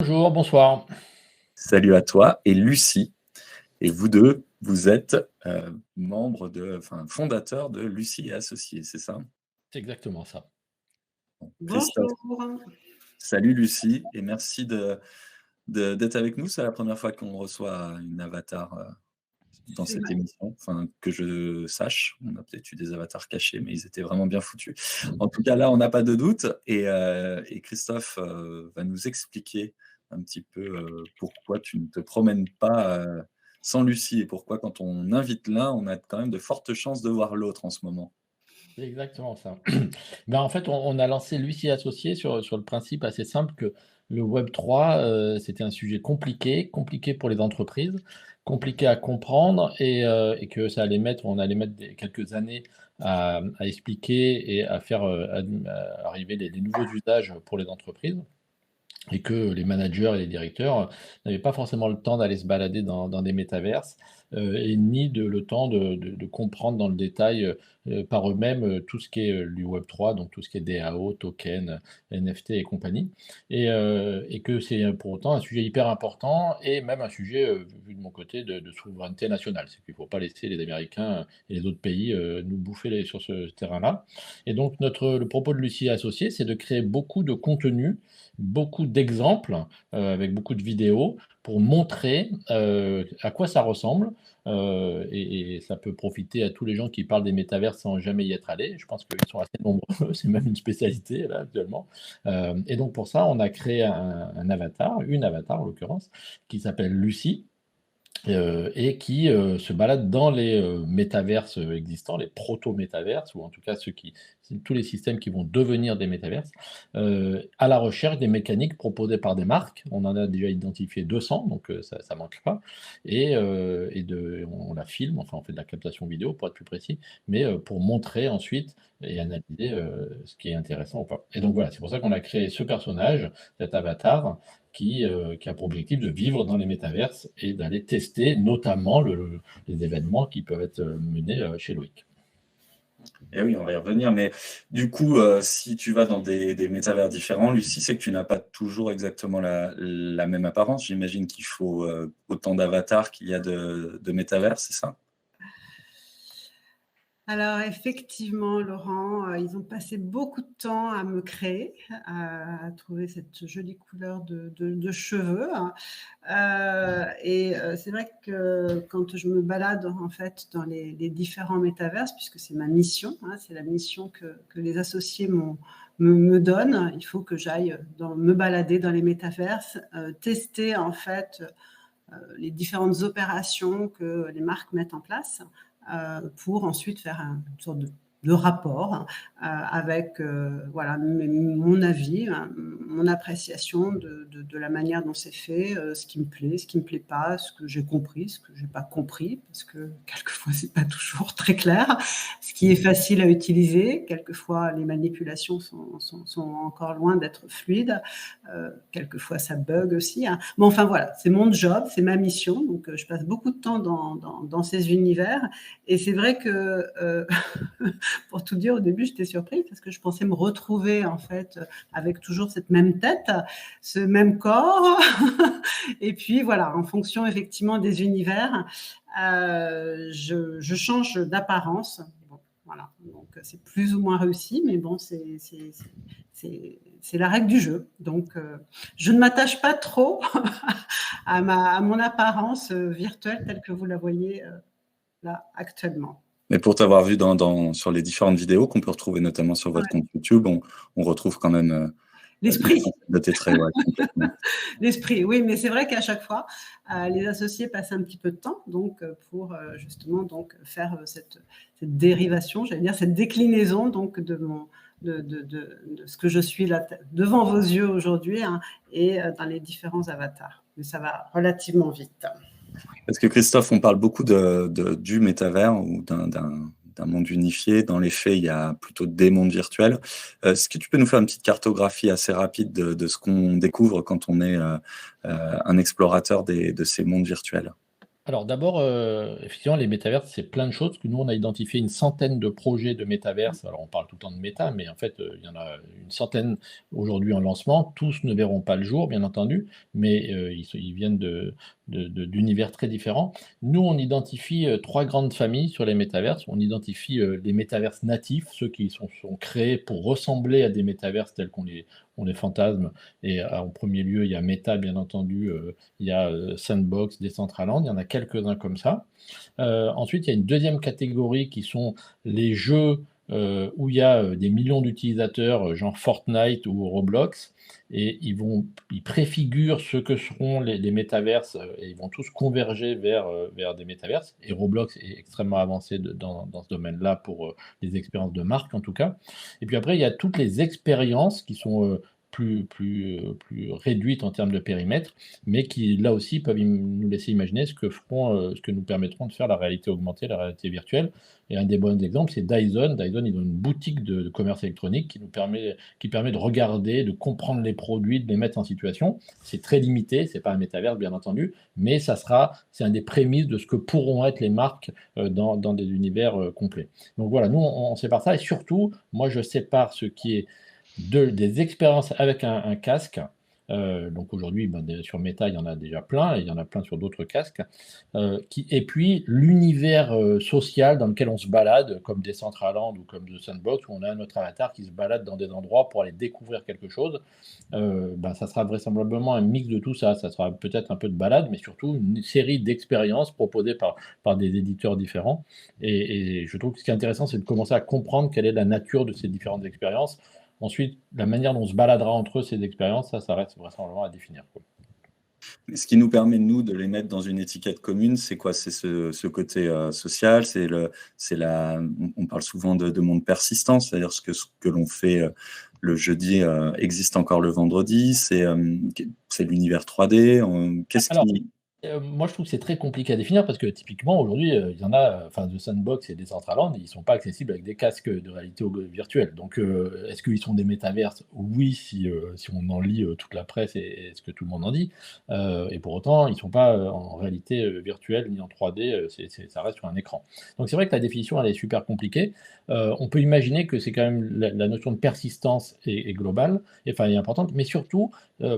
Bonjour, bonsoir. Salut à toi et Lucie. Et vous deux, vous êtes fondateurs de Lucie et Associés, c'est ça? C'est exactement ça. Bon, Christophe, Bonjour. salut Lucie et merci d'être avec nous. C'est la première fois qu'on reçoit une avatar dans C'est cette vrai. émission, enfin que je sache. On a peut-être eu des avatars cachés, mais ils étaient vraiment bien foutus. En tout cas, là, on n'a pas de doute. Et Christophe va nous expliquer un petit peu pourquoi tu ne te promènes pas sans Lucie et pourquoi, quand on invite l'un, on a quand même de fortes chances de voir l'autre en ce moment. C'est exactement ça. En fait, on a lancé Lucie Associés sur le principe assez simple que le Web3, c'était un sujet compliqué pour les entreprises, compliqué à comprendre et que on allait mettre quelques années à expliquer et à faire arriver les nouveaux usages pour les entreprises. Et que les managers et les directeurs n'avaient pas forcément le temps d'aller se balader dans des métaverses, et ni le temps de comprendre dans le détail, par eux-mêmes, tout ce qui est, du Web3, donc tout ce qui est DAO, token, NFT et compagnie. Et que c'est, pour autant un sujet hyper important et même un sujet, vu de mon côté, de souveraineté nationale. C'est qu'il ne faut pas laisser les Américains et les autres pays, nous bouffer sur ce terrain-là. Et donc le propos de Lucie Associés, c'est de créer beaucoup de contenu, beaucoup d'exemples, avec beaucoup de vidéos pour montrer, à quoi ça ressemble, et ça peut profiter à tous les gens qui parlent des métavers sans jamais y être allés. Je pense qu'ils sont assez nombreux, c'est même une spécialité là actuellement. Et donc pour ça, on a créé un avatar, une avatar en l'occurrence, qui s'appelle Lucie, et qui, se balade dans les, métaverses, existants, les proto-métaverses ou en tout cas tous les systèmes qui vont devenir des métaverses, à la recherche des mécaniques proposées par des marques. On en a déjà identifié 200, donc ça manque pas on la filme, enfin on fait de la captation vidéo pour être plus précis, mais pour montrer ensuite et analyser, ce qui est intéressant ou pas. Et donc voilà, c'est pour ça qu'on a créé ce personnage, cet avatar, qui a pour objectif de vivre dans les métaverses et d'aller tester notamment les événements qui peuvent être menés chez Loïc. Et oui, on va y revenir, mais du coup, si tu vas dans des métavers différents, Lucie, c'est que tu n'as pas toujours exactement la même apparence. J'imagine qu'il faut autant d'avatars qu'il y a de métavers, c'est ça? Alors effectivement, Laurent, ils ont passé beaucoup de temps à me créer, à trouver cette jolie couleur de cheveux, hein. C'est vrai que quand je me balade en fait dans les différents métaverses, puisque c'est ma mission, hein, c'est la mission que les associés me donnent. Il faut que j'aille me balader dans les métaverses, tester en fait les différentes opérations que les marques mettent en place, pour ensuite faire une sorte de rapport avec voilà, mon avis, hein, mon appréciation de la manière dont c'est fait, ce qui me plaît, ce qui ne me plaît pas, ce que j'ai compris, ce que je n'ai pas compris, parce que quelquefois, ce n'est pas toujours très clair, ce qui est facile à utiliser, quelquefois, les manipulations sont encore loin d'être fluides, quelquefois, ça bug aussi, hein. Mais enfin, voilà, c'est mon job, c'est ma mission, donc je passe beaucoup de temps dans ces univers. Et c'est vrai que, pour tout dire, au début, j'étais surprise parce que je pensais me retrouver en fait avec toujours cette même tête, ce même corps. Et puis voilà, en fonction effectivement des univers, je change d'apparence. Bon, voilà, donc c'est plus ou moins réussi, mais bon, c'est la règle du jeu. Donc, je ne m'attache pas trop à mon apparence virtuelle telle que vous la voyez là actuellement. Mais pour t'avoir vu sur les différentes vidéos qu'on peut retrouver notamment sur votre Ouais. compte YouTube, on retrouve quand même L'esprit. l'essentiel de tes traits, ouais, complètement. L'esprit, oui, mais c'est vrai qu'à chaque fois, les associés passent un petit peu de temps donc, pour justement donc, faire cette dérivation, j'allais dire, cette déclinaison donc, de ce que je suis là devant vos yeux aujourd'hui, hein, et dans les différents avatars. Mais ça va relativement vite. Parce que Christophe, on parle beaucoup du métavers ou d'un monde unifié. Dans les faits, il y a plutôt des mondes virtuels. Est-ce que tu peux nous faire une petite cartographie assez rapide de ce qu'on découvre quand on est un explorateur de ces mondes virtuels? Alors d'abord, effectivement, les métaverses, c'est plein de choses que nous, on a identifié une centaine de projets de métaverses. Alors on parle tout le temps de méta, mais en fait, il y en a une centaine aujourd'hui en lancement. Tous ne verront pas le jour, bien entendu, mais ils viennent d'univers très différents. Nous, on identifie 3 grandes familles sur les métaverses. On identifie, les métaverses natifs, ceux qui sont créés pour ressembler à des métaverses tels qu'on les fantasme et en premier lieu, il y a Meta, bien entendu, il y a Sandbox, Decentraland, il y en a quelques-uns comme ça. Ensuite, il y a une deuxième catégorie qui sont les jeux où il y a des millions d'utilisateurs, genre Fortnite ou Roblox, et ils préfigurent ce que seront les métaverses, et ils vont tous converger vers des métaverses. Et Roblox est extrêmement avancé dans ce domaine-là pour les expériences de marque, en tout cas. Et puis après, il y a toutes les expériences qui sont plus réduites en termes de périmètre, mais qui, là aussi, peuvent nous laisser imaginer ce que nous permettront de faire la réalité augmentée, la réalité virtuelle. Et un des bons exemples, c'est Dyson. Dyson, ils ont une boutique de commerce électronique qui permet de regarder, de comprendre les produits, de les mettre en situation. C'est très limité, c'est pas un métaverse, bien entendu, mais c'est un des prémices de ce que pourront être les marques dans des univers complets. Donc voilà, nous, on sépare ça. Et surtout, moi, je sépare ce qui est des expériences avec un casque. Donc aujourd'hui, sur Meta, il y en a déjà plein, et il y en a plein sur d'autres casques. Et puis l'univers social dans lequel on se balade, comme Decentraland ou comme The Sandbox, où on a notre avatar qui se balade dans des endroits pour aller découvrir quelque chose. Ça sera vraisemblablement un mix de tout ça. Ça sera peut-être un peu de balade, mais surtout une série d'expériences proposées par des éditeurs différents. Et je trouve que ce qui est intéressant, c'est de commencer à comprendre quelle est la nature de ces différentes expériences. Ensuite, la manière dont on se baladera entre eux, ces expériences, ça reste vraisemblablement à définir, quoi. Ce qui nous permet, nous, de les mettre dans une étiquette commune, c'est quoi? C'est ce côté social, on parle souvent de monde persistant, c'est-à-dire ce que l'on fait le jeudi existe encore le vendredi, c'est l'univers 3D. Qu'est-ce Alors, qui... moi, je trouve que c'est très compliqué à définir parce que typiquement, aujourd'hui, il y en a, enfin, The Sandbox et Decentraland, ils ne sont pas accessibles avec des casques de réalité virtuelle. Donc, est-ce qu'ils sont des métaverses? Oui, si on en lit toute la presse et ce que tout le monde en dit. Et pour autant, ils ne sont pas en réalité virtuelle ni en 3D, ça reste sur un écran. Donc, c'est vrai que la définition, elle est super compliquée. On peut imaginer que c'est quand même la notion de persistance est globale, est importante, mais surtout,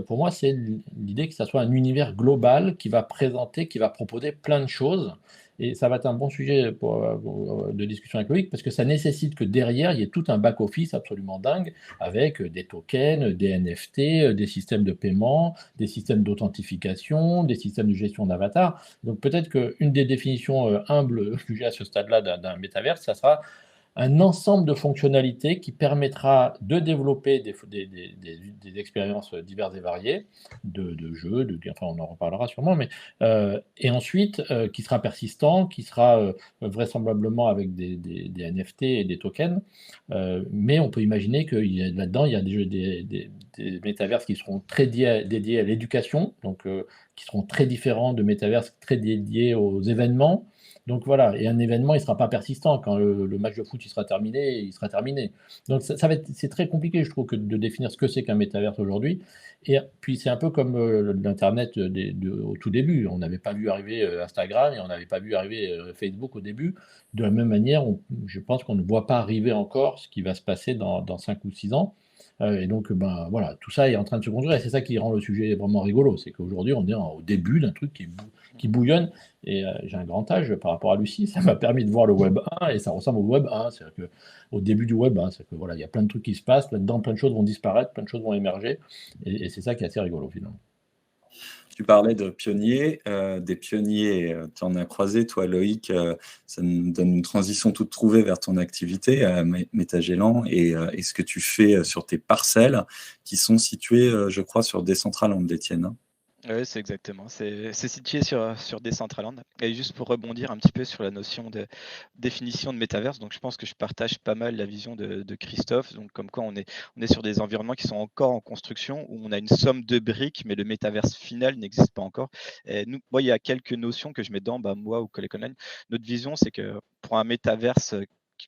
pour moi, c'est l'idée que ça soit un univers global qui va présenter, qui va proposer plein de choses. Et ça va être un bon sujet de discussion avec Loïc, parce que ça nécessite que derrière, il y ait tout un back-office absolument dingue, avec des tokens, des NFT, des systèmes de paiement, des systèmes d'authentification, des systèmes de gestion d'avatar. Donc peut-être qu'une des définitions humbles que j'ai à ce stade-là d'un métaverse, ça sera un ensemble de fonctionnalités qui permettra de développer des expériences diverses et variées, de jeux, enfin on en reparlera sûrement, mais et ensuite qui sera persistant, qui sera vraisemblablement avec des NFT et des tokens, mais on peut imaginer que là-dedans, il y a des métaverses qui seront très dédiés à l'éducation, donc qui seront très différents de métaverses très dédiés aux événements. Donc voilà, et un événement, il ne sera pas persistant. Quand le match de foot il sera terminé. Donc c'est très compliqué, je trouve, de définir ce que c'est qu'un métaverse aujourd'hui. Et puis c'est un peu comme l'Internet au tout début. On n'avait pas vu arriver Instagram et on n'avait pas vu arriver Facebook au début. De la même manière, je pense qu'on ne voit pas arriver encore ce qui va se passer dans 5 ou 6 ans. Et donc, voilà, tout ça est en train de se construire. Et c'est ça qui rend le sujet vraiment rigolo. C'est qu'aujourd'hui, on est au début d'un truc qui bouillonne. Et j'ai un grand âge par rapport à Lucie, ça m'a permis de voir le Web 1 et ça ressemble au Web 1. C'est-à-dire qu'au début du Web 1, c'est que voilà, il y a plein de trucs qui se passent, là-dedans, plein de choses vont disparaître, plein de choses vont émerger. Et c'est ça qui est assez rigolo, finalement. Tu parlais de pionniers, des pionniers, tu en as croisé, toi, Loïc, ça nous donne une transition toute trouvée vers ton activité à Métagélan et ce que tu fais sur tes parcelles qui sont situées, je crois, sur Decentraland, Étienne, hein. Oui, c'est exactement. C'est situé sur Decentraland. Et juste pour rebondir un petit peu sur la notion de définition de métaverse, donc je pense que je partage pas mal la vision de Christophe. Donc, comme quoi on est sur des environnements qui sont encore en construction, où on a une somme de briques, mais le métaverse final n'existe pas encore. Et moi, il y a quelques notions que je mets dedans, moi ou Collect Online. Notre vision, c'est que pour un métaverse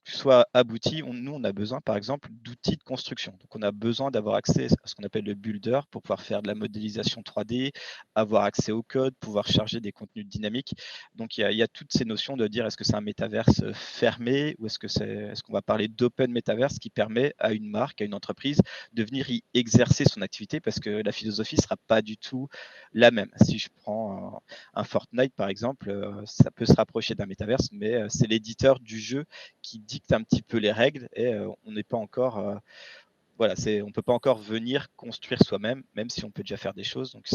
soit abouti, nous, on a besoin, par exemple, d'outils de construction. Donc, on a besoin d'avoir accès à ce qu'on appelle le builder pour pouvoir faire de la modélisation 3D, avoir accès au code, pouvoir charger des contenus dynamiques. Donc, il y a toutes ces notions de dire est-ce que c'est un métaverse fermé ou est-ce qu'on va parler d'open métaverse qui permet à une marque, à une entreprise de venir y exercer son activité parce que la philosophie ne sera pas du tout la même. Si je prends un Fortnite, par exemple, ça peut se rapprocher d'un métaverse, mais c'est l'éditeur du jeu qui dicte un petit peu les règles et on n'est pas encore on ne peut pas encore venir construire soi-même, même si on peut déjà faire des choses. Donc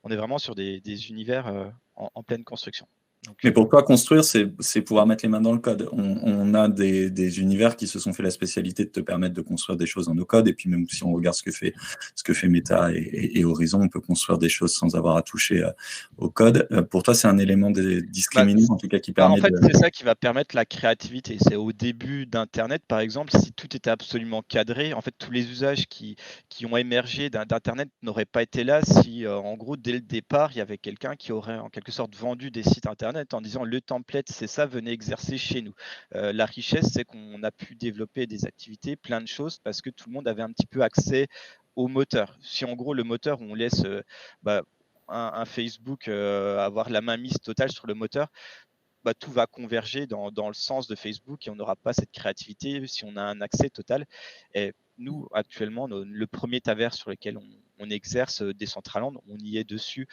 on est vraiment sur des univers en pleine construction. Donc, Mais pour toi, construire, c'est pouvoir mettre les mains dans le code. On a des univers qui se sont fait la spécialité de te permettre de construire des choses dans nos codes. Et puis même si on regarde ce que fait Meta et Horizon, on peut construire des choses sans avoir à toucher au code. Pour toi, c'est un élément discriminant, en tout cas, qui permet en fait, c'est ça qui va permettre la créativité. C'est au début d'Internet, par exemple, si tout était absolument cadré, en fait, tous les usages qui ont émergé d'Internet n'auraient pas été là si, en gros, dès le départ, il y avait quelqu'un qui aurait en quelque sorte vendu des sites Internet en disant le template, c'est ça, venez exercer chez nous. La richesse, c'est qu'on a pu développer des activités, plein de choses, parce que tout le monde avait un petit peu accès au moteur. Si en gros, le moteur, on laisse un Facebook avoir la mainmise totale sur le moteur, tout va converger dans le sens de Facebook et on n'aura pas cette créativité si on a un accès total. Et nous, actuellement, le premier métavers sur lequel on exerce Decentraland, on y est dessus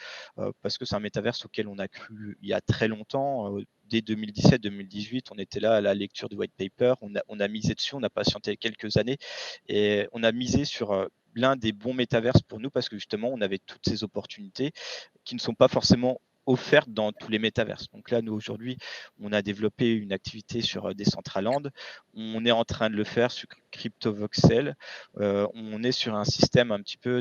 parce que c'est un métaverse auquel on a cru il y a très longtemps. Dès 2017-2018, on était là à la lecture du white paper, on a misé dessus, on a patienté quelques années et on a misé sur l'un des bons métaverses pour nous parce que justement, on avait toutes ces opportunités qui ne sont pas forcément offertes dans tous les métaverses. Donc là, nous, aujourd'hui, on a développé une activité sur Decentraland. On est en train de le faire sur CryptoVoxel. On est sur un système un petit peu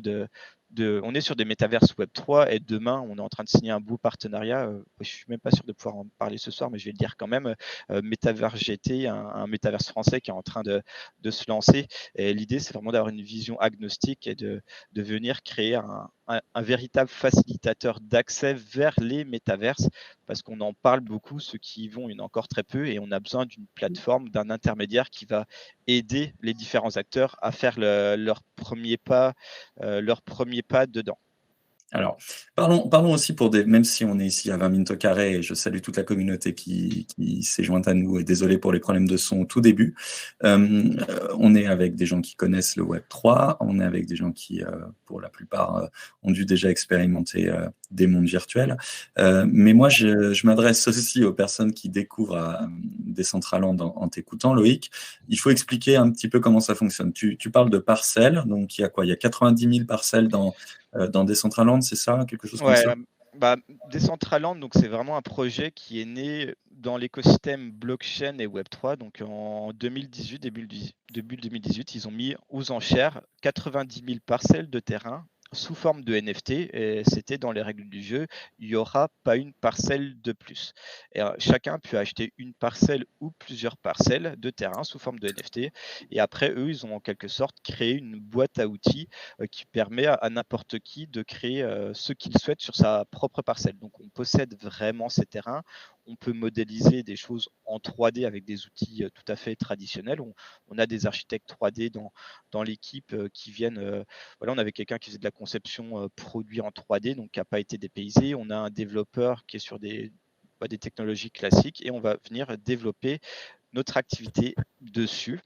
on est sur des métaverses Web3 et demain, on est en train de signer un beau partenariat. Je ne suis même pas sûr de pouvoir en parler ce soir, mais je vais le dire quand même. Metaverse GT, un métaverse français qui est en train de se lancer. Et l'idée, c'est vraiment d'avoir une vision agnostique et de venir créer un véritable facilitateur d'accès vers les métaverses parce qu'on en parle beaucoup, ceux qui y vont, il y en a encore très peu et on a besoin d'une plateforme, d'un intermédiaire qui va aider les différents acteurs à faire leur premier pas dedans. Alors, parlons aussi même si on est ici à 20 minutes au carré, et je salue toute la communauté qui s'est jointe à nous, et désolé pour les problèmes de son au tout début. On est avec des gens qui connaissent le Web3, on est avec des gens qui, pour la plupart, ont dû déjà expérimenter des mondes virtuels. Mais moi, je m'adresse aussi aux personnes qui découvrent Decentraland en t'écoutant, Loïc. Il faut expliquer un petit peu comment ça fonctionne. Tu parles de parcelles, donc il y a quoi? Il y a 90 000 parcelles dans Decentraland, c'est ça? Quelque chose comme ça? Decentraland, donc c'est vraiment un projet qui est né dans l'écosystème blockchain et Web3. Donc en 2018, début 2018, ils ont mis aux enchères 90 000 parcelles de terrain sous forme de NFT, et c'était dans les règles du jeu, il n'y aura pas une parcelle de plus. Et chacun peut acheter une parcelle ou plusieurs parcelles de terrain sous forme de NFT, et après, eux, ils ont en quelque sorte créé une boîte à outils qui permet à n'importe qui de créer ce qu'il souhaite sur sa propre parcelle. Donc, on possède vraiment ces terrains, on peut modéliser des choses en 3D avec des outils tout à fait traditionnels. On a des architectes 3D dans l'équipe qui viennent. On avait quelqu'un qui faisait de la conception produit en 3D, donc qui n'a pas été dépaysé. On a un développeur qui est sur des technologies classiques et on va venir développer notre activité dessus.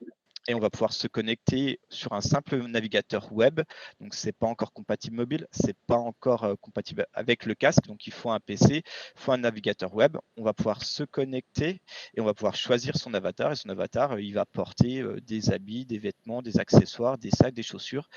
Et on va pouvoir se connecter sur un simple navigateur web. Donc, ce n'est pas encore compatible mobile, ce n'est pas encore compatible avec le casque. Donc, il faut un PC, il faut un navigateur web. On va pouvoir se connecter et on va pouvoir choisir son avatar. Et son avatar, il va porter des habits, des vêtements, des accessoires, des sacs, des chaussures.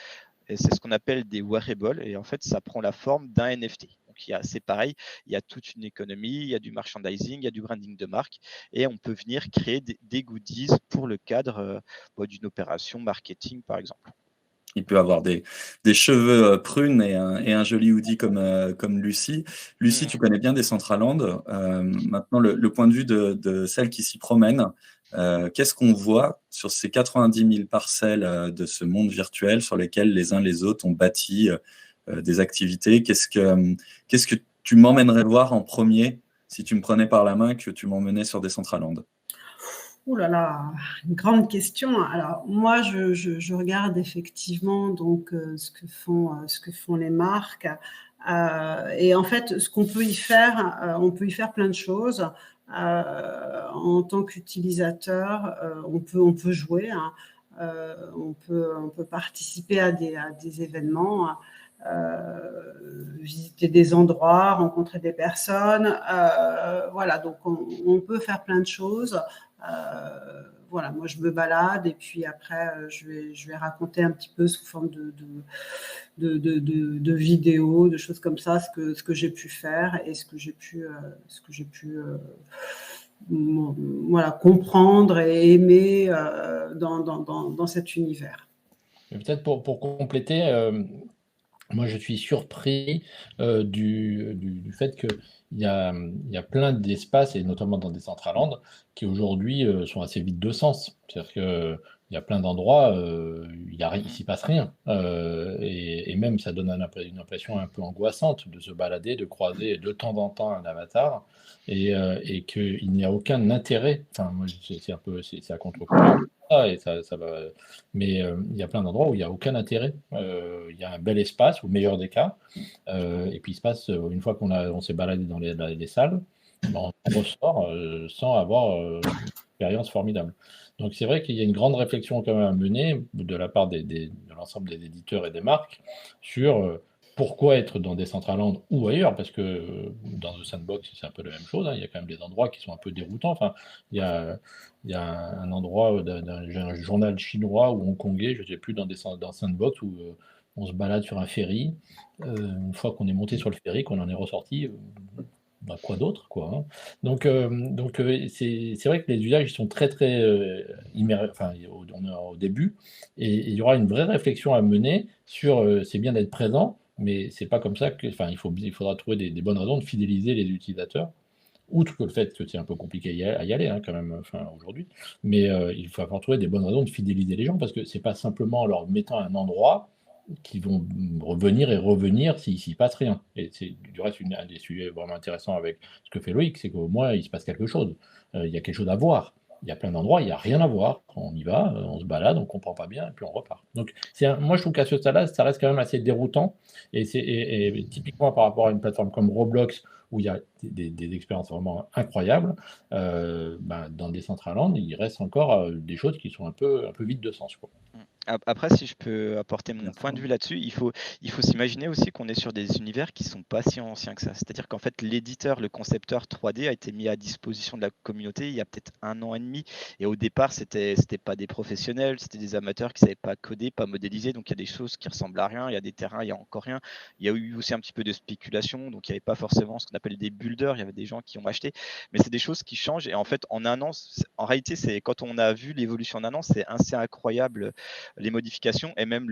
Et c'est ce qu'on appelle des wearables. Et en fait, ça prend la forme d'un NFT. Donc, c'est pareil, il y a toute une économie, il y a du merchandising, il y a du branding de marque et on peut venir créer des goodies pour le cadre d'une opération marketing, par exemple. Il peut avoir des cheveux prunes et un joli hoodie comme Lucie. Lucie, tu connais bien Decentraland. Maintenant, le point de vue de celle qui s'y promène, qu'est-ce qu'on voit sur ces 90 000 parcelles de ce monde virtuel sur lesquelles les uns les autres ont bâti des activités? Qu'est-ce que tu m'emmènerais voir en premier si tu me prenais par la main, que tu m'emmenais sur Decentraland? Ouh là là, une grande question. Alors moi, je regarde effectivement donc ce que font les marques. Et en fait, ce qu'on peut y faire, on peut y faire plein de choses. En tant qu'utilisateur, on peut jouer, hein. On peut participer à des événements, visiter des endroits, rencontrer des personnes. Voilà, donc on peut faire plein de choses. Voilà, moi je me balade et puis après je vais raconter un petit peu sous forme de vidéos, de choses comme ça, ce que j'ai pu faire et ce que j'ai pu voilà, comprendre et aimer dans cet univers. Peut-être pour compléter, moi, je suis surpris du fait qu'il y a plein d'espaces, et notamment dans des Decentraland, qui aujourd'hui sont assez vides de sens. C'est-à-dire qu'il y a plein d'endroits, il s'y passe rien. Et même, ça donne une impression un peu angoissante de se balader, de croiser de temps en temps un avatar, et qu'il n'y a aucun intérêt. Enfin, moi, c'est un peu, c'est à contre-courant. Et ça va, mais il y a plein d'endroits où il n'y a aucun intérêt. Il y a un bel espace, au meilleur des cas. Et puis il se passe, une fois on s'est baladé dans les salles, ben, on ressort sans avoir une expérience formidable. Donc c'est vrai qu'il y a une grande réflexion quand même à mener de la part de l'ensemble des éditeurs et des marques sur pourquoi être dans Decentraland ou ailleurs, parce que dans The Sandbox, c'est un peu la même chose, hein. Il y a quand même des endroits qui sont un peu déroutants. Enfin, il y a, il y a un endroit d'un journal chinois ou hongkongais, je ne sais plus, dans Sandbox, où on se balade sur un ferry. Une fois qu'on est monté sur le ferry, qu'on en est ressorti, bah, quoi d'autre, quoi, hein. Donc, c'est vrai que les usages ils sont très, très enfin, on est au début, et il y aura une vraie réflexion à mener sur c'est bien d'être présent, mais c'est pas comme ça que. Enfin, il faudra trouver des bonnes raisons de fidéliser les utilisateurs. Outre que le fait que c'est un peu compliqué à y aller, hein, quand même, enfin, aujourd'hui, mais il va falloir trouver des bonnes raisons de fidéliser les gens, parce que c'est pas simplement en leur mettant un endroit qui vont revenir et revenir s'il s'y passe rien. Et c'est du reste un des sujets vraiment intéressants avec ce que fait Loïc, c'est qu'au moins il se passe quelque chose. Il y a quelque chose à voir. Il y a plein d'endroits, il n'y a rien à voir. On y va, on se balade, on comprend pas bien, et puis on repart. Donc, moi, je trouve qu'à ce stade-là, ça reste quand même assez déroutant. Et typiquement par rapport à une plateforme comme Roblox, où il y a des expériences vraiment incroyables, ben, dans Decentraland, il reste encore des choses qui sont un peu vides de sens, quoi. Après, si je peux apporter mon Bien point de sûr. vue là-dessus, il faut s'imaginer aussi qu'on est sur des univers qui sont pas si anciens que ça. C'est-à-dire qu'en fait, l'éditeur, le concepteur 3D a été mis à disposition de la communauté il y a peut-être 1 an et demi. Et au départ, c'était pas des professionnels, c'était des amateurs qui savaient pas coder, pas modéliser. Donc il y a des choses qui ressemblent à rien. Il y a des terrains, il y a encore rien. Il y a eu aussi un petit peu de spéculation. Donc il n'y avait pas forcément ce qu'on appelle des builders. Il y avait des gens qui ont acheté. Mais c'est des choses qui changent. Et en fait, en 1 an, en réalité, c'est quand on a vu l'évolution en 1 an, c'est assez incroyable les modifications et même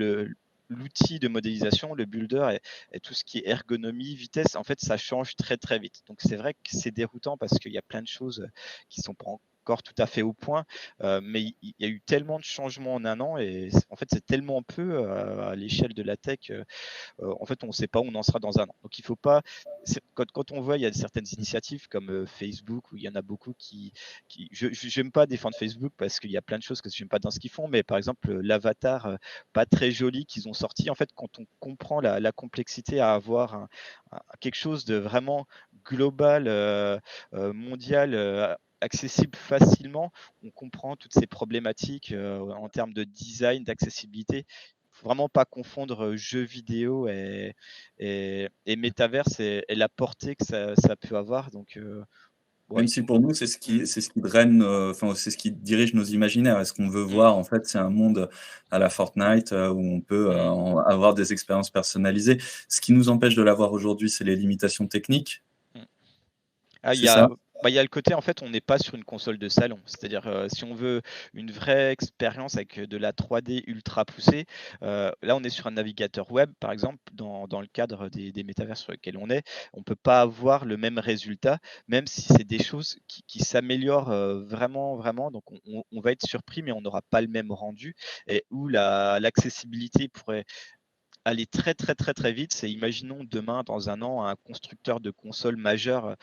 l'outil de modélisation, le builder et tout ce qui est ergonomie, vitesse, en fait, ça change très très vite. Donc c'est vrai que c'est déroutant parce qu'il y a plein de choses qui sont pas encore tout à fait au point, mais il y a eu tellement de changements en 1 an et en fait c'est tellement peu à l'échelle de la tech. En fait, on ne sait pas où on en sera dans 1 an. Donc, il ne faut pas. Quand on voit, il y a certaines initiatives comme Facebook où il y en a beaucoup je n'aime pas défendre Facebook parce qu'il y a plein de choses que je n'aime pas dans ce qu'ils font, mais par exemple, l'avatar pas très joli qu'ils ont sorti, en fait, quand on comprend la complexité à avoir quelque chose de vraiment global, mondial, accessible facilement, on comprend toutes ces problématiques en termes de design, d'accessibilité. Faut vraiment pas confondre jeux vidéo et métaverse et la portée que ça peut avoir. Donc, Même ouais, si pour nous, c'est ce qui draine, enfin, c'est ce qui dirige nos imaginaires. Et ce qu'on veut voir, en fait, c'est un monde à la Fortnite, où on peut, avoir des expériences personnalisées. Ce qui nous empêche de l'avoir aujourd'hui, c'est les limitations techniques, Ah, c'est ça? il y a le côté, en fait, on n'est pas sur une console de salon. C'est-à-dire, si on veut une vraie expérience avec de la 3D ultra poussée, là, on est sur un navigateur web, par exemple, dans le cadre des métavers sur lesquels on est. On ne peut pas avoir le même résultat, même si c'est des choses qui s'améliorent vraiment, vraiment. Donc, on va être surpris, mais on n'aura pas le même rendu. Et où l'accessibilité pourrait aller très très très très vite. C'est imaginons demain, dans un an, un constructeur de consoles majeur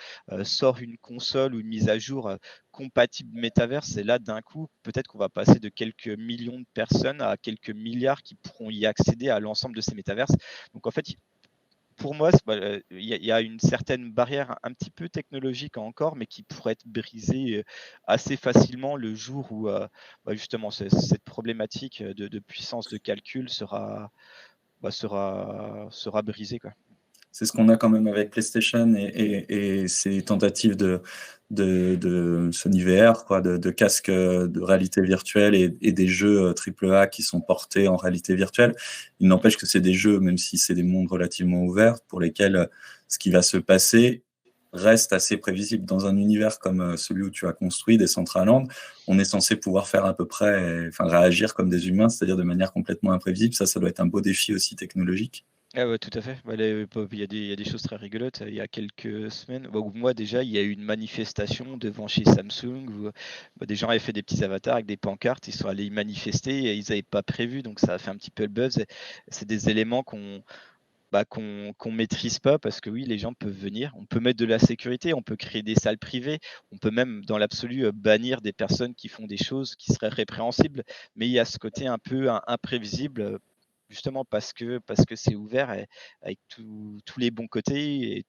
sort une console ou une mise à jour compatible Metaverse, et là d'un coup, peut-être qu'on va passer de quelques millions de personnes à quelques milliards qui pourront y accéder à l'ensemble de ces métaverses. Donc en fait, pour moi, il y a une certaine barrière un petit peu technologique encore, mais qui pourrait être brisée assez facilement le jour où justement cette problématique de puissance de calcul sera brisée, quoi. C'est ce qu'on a quand même avec PlayStation et ses tentatives de Sony VR, quoi, de casques de réalité virtuelle et des jeux AAA qui sont portés en réalité virtuelle. Il n'empêche que c'est des jeux, même si c'est des mondes relativement ouverts, pour lesquels ce qui va se passer reste assez prévisible. Dans un univers comme celui où tu as construit, Decentraland, on est censé pouvoir faire à peu près, enfin réagir comme des humains, c'est-à-dire de manière complètement imprévisible. Ça doit être un beau défi aussi technologique. Ah ouais, tout à fait. Il y a des choses très rigolotes. Il y a quelques semaines, ou moi déjà, il y a eu une manifestation devant chez Samsung où des gens avaient fait des petits avatars avec des pancartes. Ils sont allés y manifester et ils n'avaient pas prévu, donc ça a fait un petit peu le buzz. C'est des éléments qu'on maîtrise pas, parce que oui, les gens peuvent venir. On peut mettre de la sécurité, on peut créer des salles privées, on peut même, dans l'absolu, bannir des personnes qui font des choses qui seraient répréhensibles. Mais il y a ce côté un peu imprévisible, justement parce que c'est ouvert avec tous les bons côtés et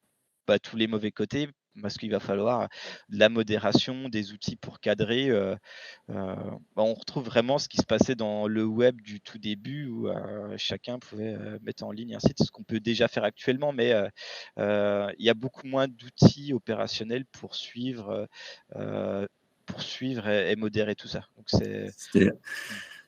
pas tous les mauvais côtés, parce qu'il va falloir de la modération, des outils pour cadrer. On retrouve vraiment ce qui se passait dans le web du tout début, où chacun pouvait mettre en ligne un site, ce qu'on peut déjà faire actuellement, mais il y a beaucoup moins d'outils opérationnels pour suivre et modérer tout ça. Donc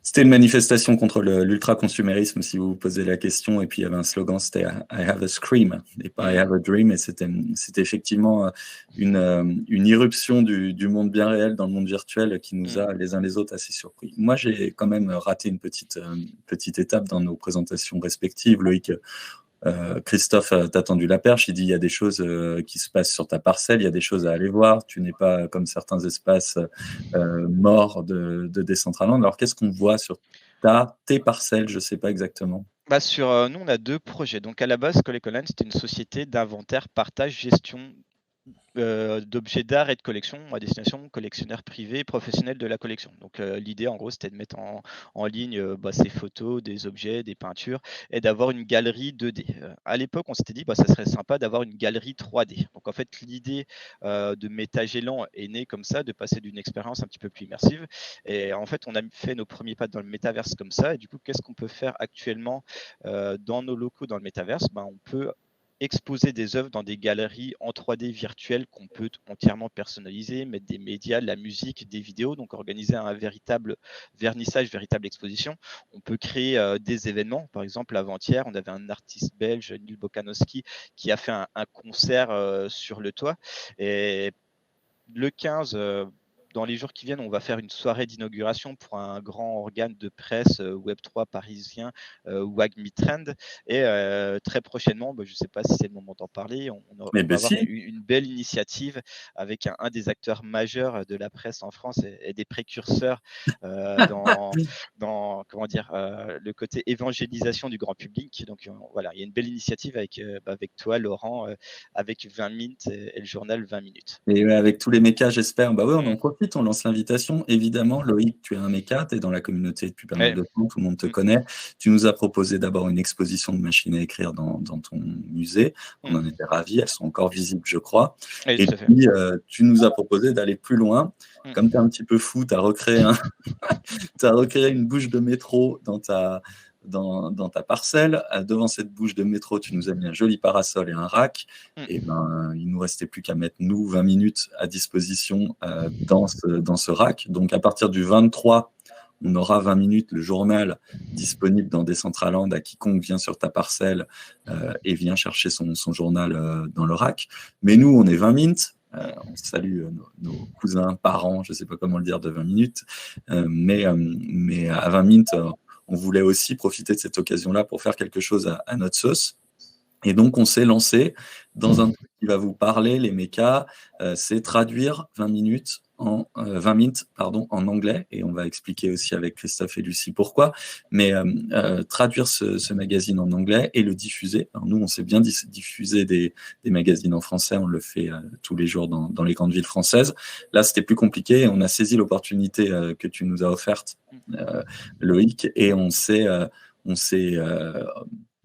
C'était une manifestation contre l'ultra-consumérisme, si vous vous posez la question. Et puis, il y avait un slogan, c'était « I have a scream » et pas « I have a dream ». Et c'était effectivement une irruption du monde bien réel dans le monde virtuel qui nous a, les uns les autres, assez surpris. Moi, j'ai quand même raté une petite étape dans nos présentations respectives. Loïc, Christophe t'a tendu la perche, il dit il y a des choses qui se passent sur ta parcelle, il y a des choses à aller voir, tu n'es pas comme certains espaces morts de Decentraland. Alors qu'est-ce qu'on voit sur tes parcelles? Je ne sais pas exactement. Nous, on a 2 projets. Donc à la base, Colecoland, c'était une société d'inventaire, partage, gestion d'objets d'art et de collection à destination collectionneurs privés et professionnels de la collection. Donc l'idée, en gros, c'était de mettre en ligne ces photos, des objets, des peintures, et d'avoir une galerie 2D. À l'époque, on s'était dit ça serait sympa d'avoir une galerie 3D. Donc en fait, l'idée de Métagellan est née comme ça, de passer d'une expérience un petit peu plus immersive. Et en fait, on a fait nos premiers pas dans le métaverse comme ça. Et du coup, qu'est-ce qu'on peut faire actuellement dans nos locaux dans le métaverse? On peut exposer des œuvres dans des galeries en 3D virtuelles qu'on peut entièrement personnaliser, mettre des médias, de la musique, des vidéos, donc organiser un véritable vernissage, véritable exposition. On peut créer des événements. Par exemple, avant-hier, on avait un artiste belge, Neil Bokanowski, qui a fait un concert sur le toit. Et le 15, dans les jours qui viennent, on va faire une soirée d'inauguration pour un grand organe de presse Web3 parisien, WAG Trend. Et très prochainement, je ne sais pas si c'est le moment d'en parler, on va avoir une belle initiative avec un des acteurs majeurs de la presse en France et des précurseurs dans comment dire, le côté évangélisation du grand public. Donc voilà, il y a une belle initiative avec toi, Laurent, avec 20 minutes et le journal 20 minutes. Et avec tous les mécas, j'espère. Oui, on en profite, on lance l'invitation. Évidemment, Loïc, tu es un méca, tu es dans la communauté depuis pas mal de temps, tout le monde te connaît. Tu nous as proposé d'abord une exposition de machines à écrire dans ton musée. On en était ravis, elles sont encore visibles, je crois. Et puis, tu nous as proposé d'aller plus loin. Comme tu es un petit peu fou, tu as recréé une bouche de métro dans ta parcelle. Devant cette bouche de métro, tu nous as mis un joli parasol et un rack. Et il ne nous restait plus qu'à mettre, 20 minutes à disposition dans ce rack. Donc, à partir du 23, on aura 20 minutes, le journal disponible dans Decentraland à quiconque vient sur ta parcelle et vient chercher son journal dans le rack. Mais nous, on est 20 minutes. On salue nos cousins, parents, je ne sais pas comment le dire, de 20 minutes. Mais à 20 minutes, on voulait aussi profiter de cette occasion-là pour faire quelque chose à notre sauce. Et donc, on s'est lancé dans un truc qui va vous parler, les mécas, c'est traduire 20 minutes 20 minutes en anglais, et on va expliquer aussi avec Christophe et Lucie pourquoi, mais traduire ce magazine en anglais et le diffuser. Alors nous, on sait bien diffuser des magazines en français, on le fait tous les jours dans les grandes villes françaises. Là, c'était plus compliqué, on a saisi l'opportunité que tu nous as offerte, Loïc, et on s'est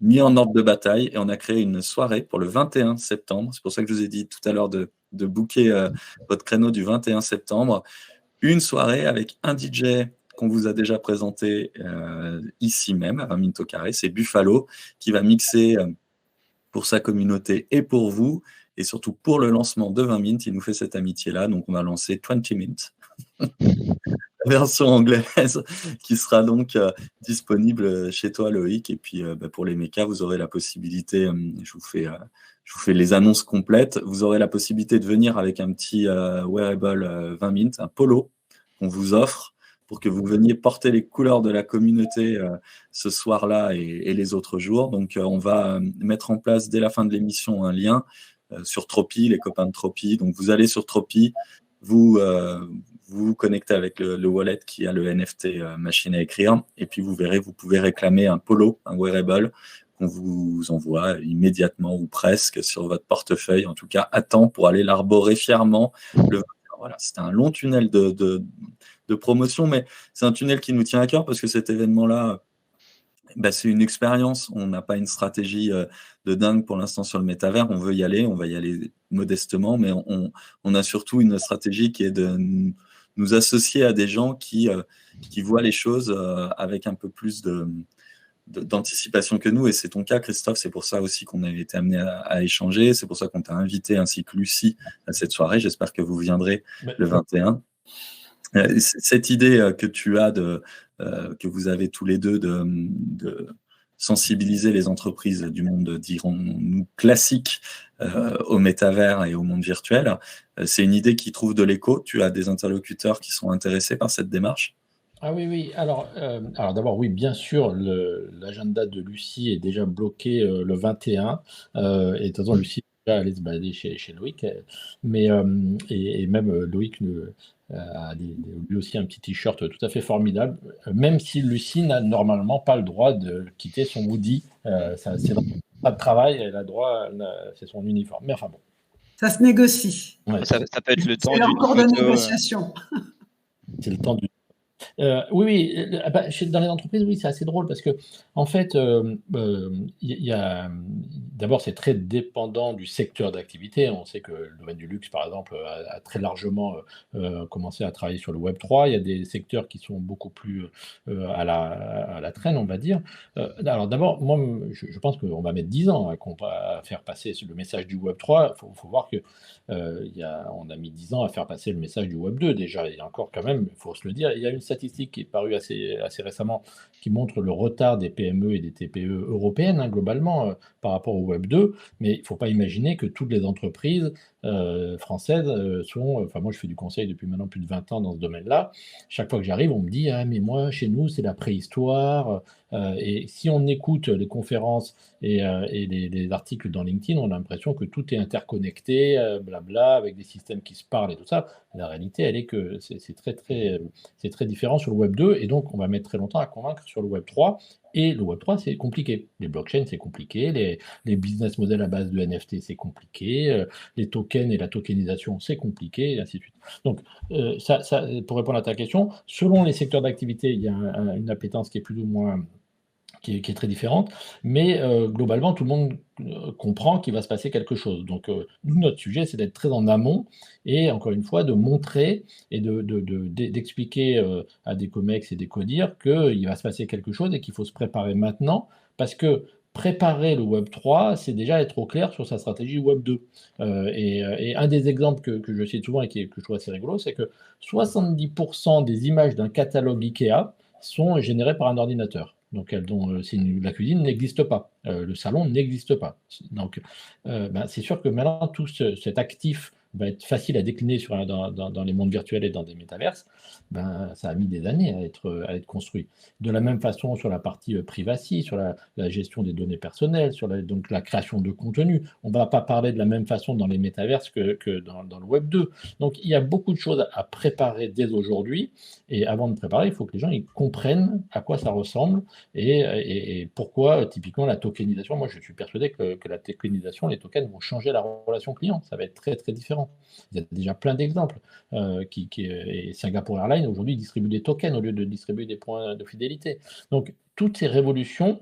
mis en ordre de bataille et on a créé une soirée pour le 21 septembre. C'est pour ça que je vous ai dit tout à l'heure de booker votre créneau du 21 septembre. Une soirée avec un DJ qu'on vous a déjà présenté ici même, à 20 minutes au carré. C'est Buffalo qui va mixer pour sa communauté et pour vous. Et surtout pour le lancement de 20 minutes, il nous fait cette amitié-là. Donc on va lancer 20 minutes. Version anglaise qui sera donc disponible chez toi, Loïc. Et puis pour les mécas, vous aurez la possibilité, je vous fais les annonces complètes, vous aurez la possibilité de venir avec un petit wearable 20 minutes, un polo qu'on vous offre pour que vous veniez porter les couleurs de la communauté ce soir-là et les autres jours. Donc on va mettre en place dès la fin de l'émission un lien sur Tropi, les copains de Tropi. Donc vous allez sur Tropi, vous vous connectez avec le wallet qui a le NFT machine à écrire, et puis vous verrez, vous pouvez réclamer un polo, un wearable, qu'on vous envoie immédiatement ou presque sur votre portefeuille, en tout cas à temps pour aller l'arborer fièrement. Voilà, c'était un long tunnel de promotion, mais c'est un tunnel qui nous tient à cœur parce que cet événement-là, c'est une expérience. On n'a pas une stratégie de dingue pour l'instant sur le métavers. On veut y aller, on va y aller modestement, mais on a surtout une stratégie qui est de nous associer à des gens qui voient les choses avec un peu plus d'anticipation que nous. Et c'est ton cas, Christophe. C'est pour ça aussi qu'on a été amené à échanger. C'est pour ça qu'on t'a invité, ainsi que Lucie, à cette soirée. J'espère que vous viendrez le 21. Cette idée que tu as que vous avez tous les deux de sensibiliser les entreprises du monde, dirons-nous, classique au métavers et au monde virtuel, c'est une idée qui trouve de l'écho. Tu as des interlocuteurs qui sont intéressés par cette démarche? Ah oui. Alors d'abord, oui, bien sûr, l'agenda de Lucie est déjà bloqué le 21. Et de toute façon, Lucie est déjà allée se balader chez Loïc. Et même Loïc a lui aussi un petit t-shirt tout à fait formidable, même si Lucie n'a normalement pas le droit de quitter son hoodie. C'est pas de travail, elle a le droit, c'est son uniforme. Mais enfin bon. Ça se négocie. Ouais, Ça peut être le temps C'est d'une encore de photo. négociation. C'est le temps du. Oui, dans les entreprises, oui, c'est assez drôle parce que, en fait, d'abord, c'est très dépendant du secteur d'activité. On sait que le domaine du luxe, par exemple, a très largement commencé à travailler sur le Web 3. Il y a des secteurs qui sont beaucoup plus à la traîne, on va dire. Alors, d'abord, moi, je pense qu'on va mettre 10 ans à faire passer le message du Web 3. Il faut voir que on a mis 10 ans à faire passer le message du Web 2 déjà. Il y a encore quand même, il faut se le dire, il y a une statistique qui est parue assez récemment qui montre le retard des PME et des TPE européennes globalement par rapport au Web 2, mais il ne faut pas imaginer que toutes les entreprises françaises sont... Enfin, moi, je fais du conseil depuis maintenant plus de 20 ans dans ce domaine-là. Chaque fois que j'arrive, on me dit « Ah, mais moi, chez nous, c'est la préhistoire. » Et si on écoute les conférences et les articles dans LinkedIn, on a l'impression que tout est interconnecté, blabla, avec des systèmes qui se parlent et tout ça. La réalité, elle est que c'est très différent sur le Web 2, et donc on va mettre très longtemps à convaincre sur le Web 3. Et le Web 3, c'est compliqué. Les blockchains, c'est compliqué. Les business models à base de NFT, c'est compliqué. Les tokens et la tokenisation, c'est compliqué, et ainsi de suite. Donc, pour répondre à ta question, selon les secteurs d'activité, il y a une appétence qui est plus ou moins... qui est très différente, mais globalement, tout le monde comprend qu'il va se passer quelque chose. Donc, nous, notre sujet, c'est d'être très en amont et, encore une fois, de montrer et d'expliquer à des COMEX et des CODIR qu'il va se passer quelque chose et qu'il faut se préparer maintenant, parce que préparer le Web 3, c'est déjà être au clair sur sa stratégie Web 2. Et un des exemples que je cite souvent et que je trouve assez rigolo, c'est que 70% des images d'un catalogue IKEA sont générées par un ordinateur. Donc, la cuisine n'existe pas, le salon n'existe pas. Donc, c'est sûr que maintenant, tout cet actif va être facile à décliner dans les mondes virtuels et dans des métaverses, ça a mis des années à être construit. De la même façon, sur la partie privacy, sur la gestion des données personnelles, sur donc la création de contenu, on ne va pas parler de la même façon dans les métaverses que dans le Web 2. Donc, il y a beaucoup de choses à préparer dès aujourd'hui. Et avant de préparer, il faut que les gens ils comprennent à quoi ça ressemble et pourquoi, typiquement, la tokenisation. Moi, je suis persuadé que la tokenisation, les tokens vont changer la relation client. Ça va être très, très différent. Il y a déjà plein d'exemples. Et Singapore Airlines, aujourd'hui, distribue des tokens au lieu de distribuer des points de fidélité. Donc, toutes ces révolutions,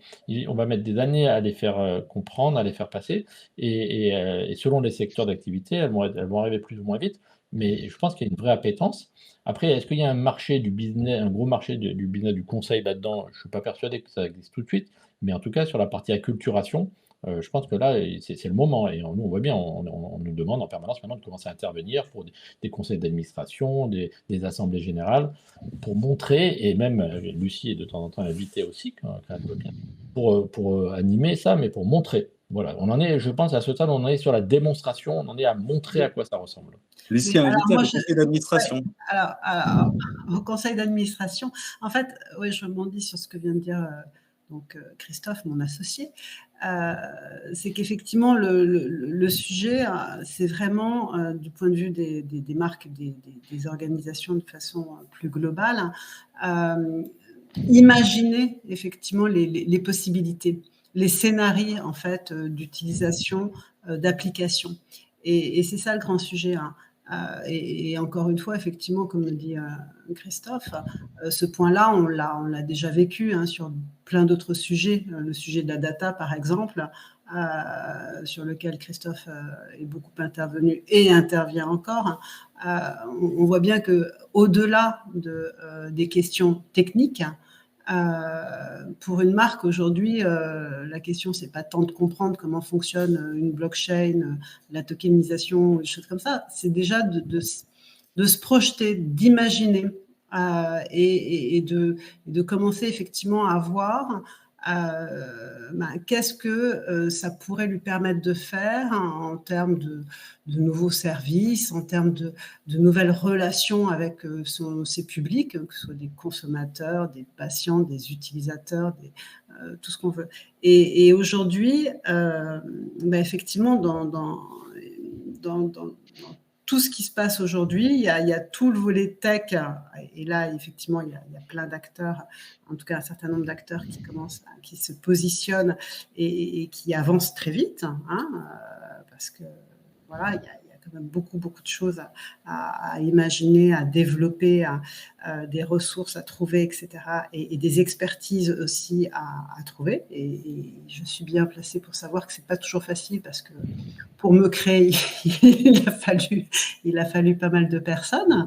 on va mettre des années à les faire comprendre, à les faire passer. Et selon les secteurs d'activité, elles vont arriver plus ou moins vite. Mais je pense qu'il y a une vraie appétence. Après, est-ce qu'il y a un marché du business, un gros marché du business du conseil là-dedans? Je ne suis pas persuadé que ça existe tout de suite. Mais en tout cas, sur la partie acculturation, je pense que là, c'est le moment. Et nous, on voit bien, on nous demande en permanence maintenant de commencer à intervenir pour des conseils d'administration, des assemblées générales, pour montrer, et même Lucie est de temps en temps invitée aussi, quand elle veut bien, pour animer ça, mais pour montrer. Voilà, on en est, je pense, à ce stade, on en est sur la démonstration, on en est à montrer à quoi ça ressemble. Lucie est invitée au conseil d'administration. Ouais, alors, au conseil d'administration, en fait, oui, je rebondis sur ce que vient de dire Christophe, mon associé. C'est qu'effectivement, le sujet, c'est vraiment, du point de vue des marques, des organisations de façon plus globale, imaginer effectivement les possibilités, les scénarios en fait d'utilisation d'applications. Et c'est ça le grand sujet. Et encore une fois, effectivement, comme le dit Christophe, ce point-là, on l'a déjà vécu sur plein d'autres sujets. Le sujet de la data, par exemple, sur lequel Christophe est beaucoup intervenu et intervient encore. On voit bien qu'au-delà des questions techniques, pour une marque aujourd'hui, la question c'est pas tant de comprendre comment fonctionne une blockchain, la tokenisation, des choses comme ça. C'est déjà de se projeter, d'imaginer et de commencer effectivement à voir qu'est-ce que ça pourrait lui permettre de faire en termes de nouveaux services, en termes de nouvelles relations avec ses publics, que ce soit des consommateurs, des patients, des utilisateurs, tout ce qu'on veut. Et aujourd'hui, effectivement, dans tout ce qui se passe aujourd'hui, il y a tout le volet tech, et là, effectivement, il y a plein d'acteurs, en tout cas un certain nombre d'acteurs qui se positionnent et qui avancent très vite, parce que voilà, il y a quand même beaucoup de choses à imaginer, à développer, des ressources à trouver, etc. Et des expertises aussi à trouver. Et je suis bien placée pour savoir que c'est pas toujours facile parce que pour me créer, il a fallu pas mal de personnes.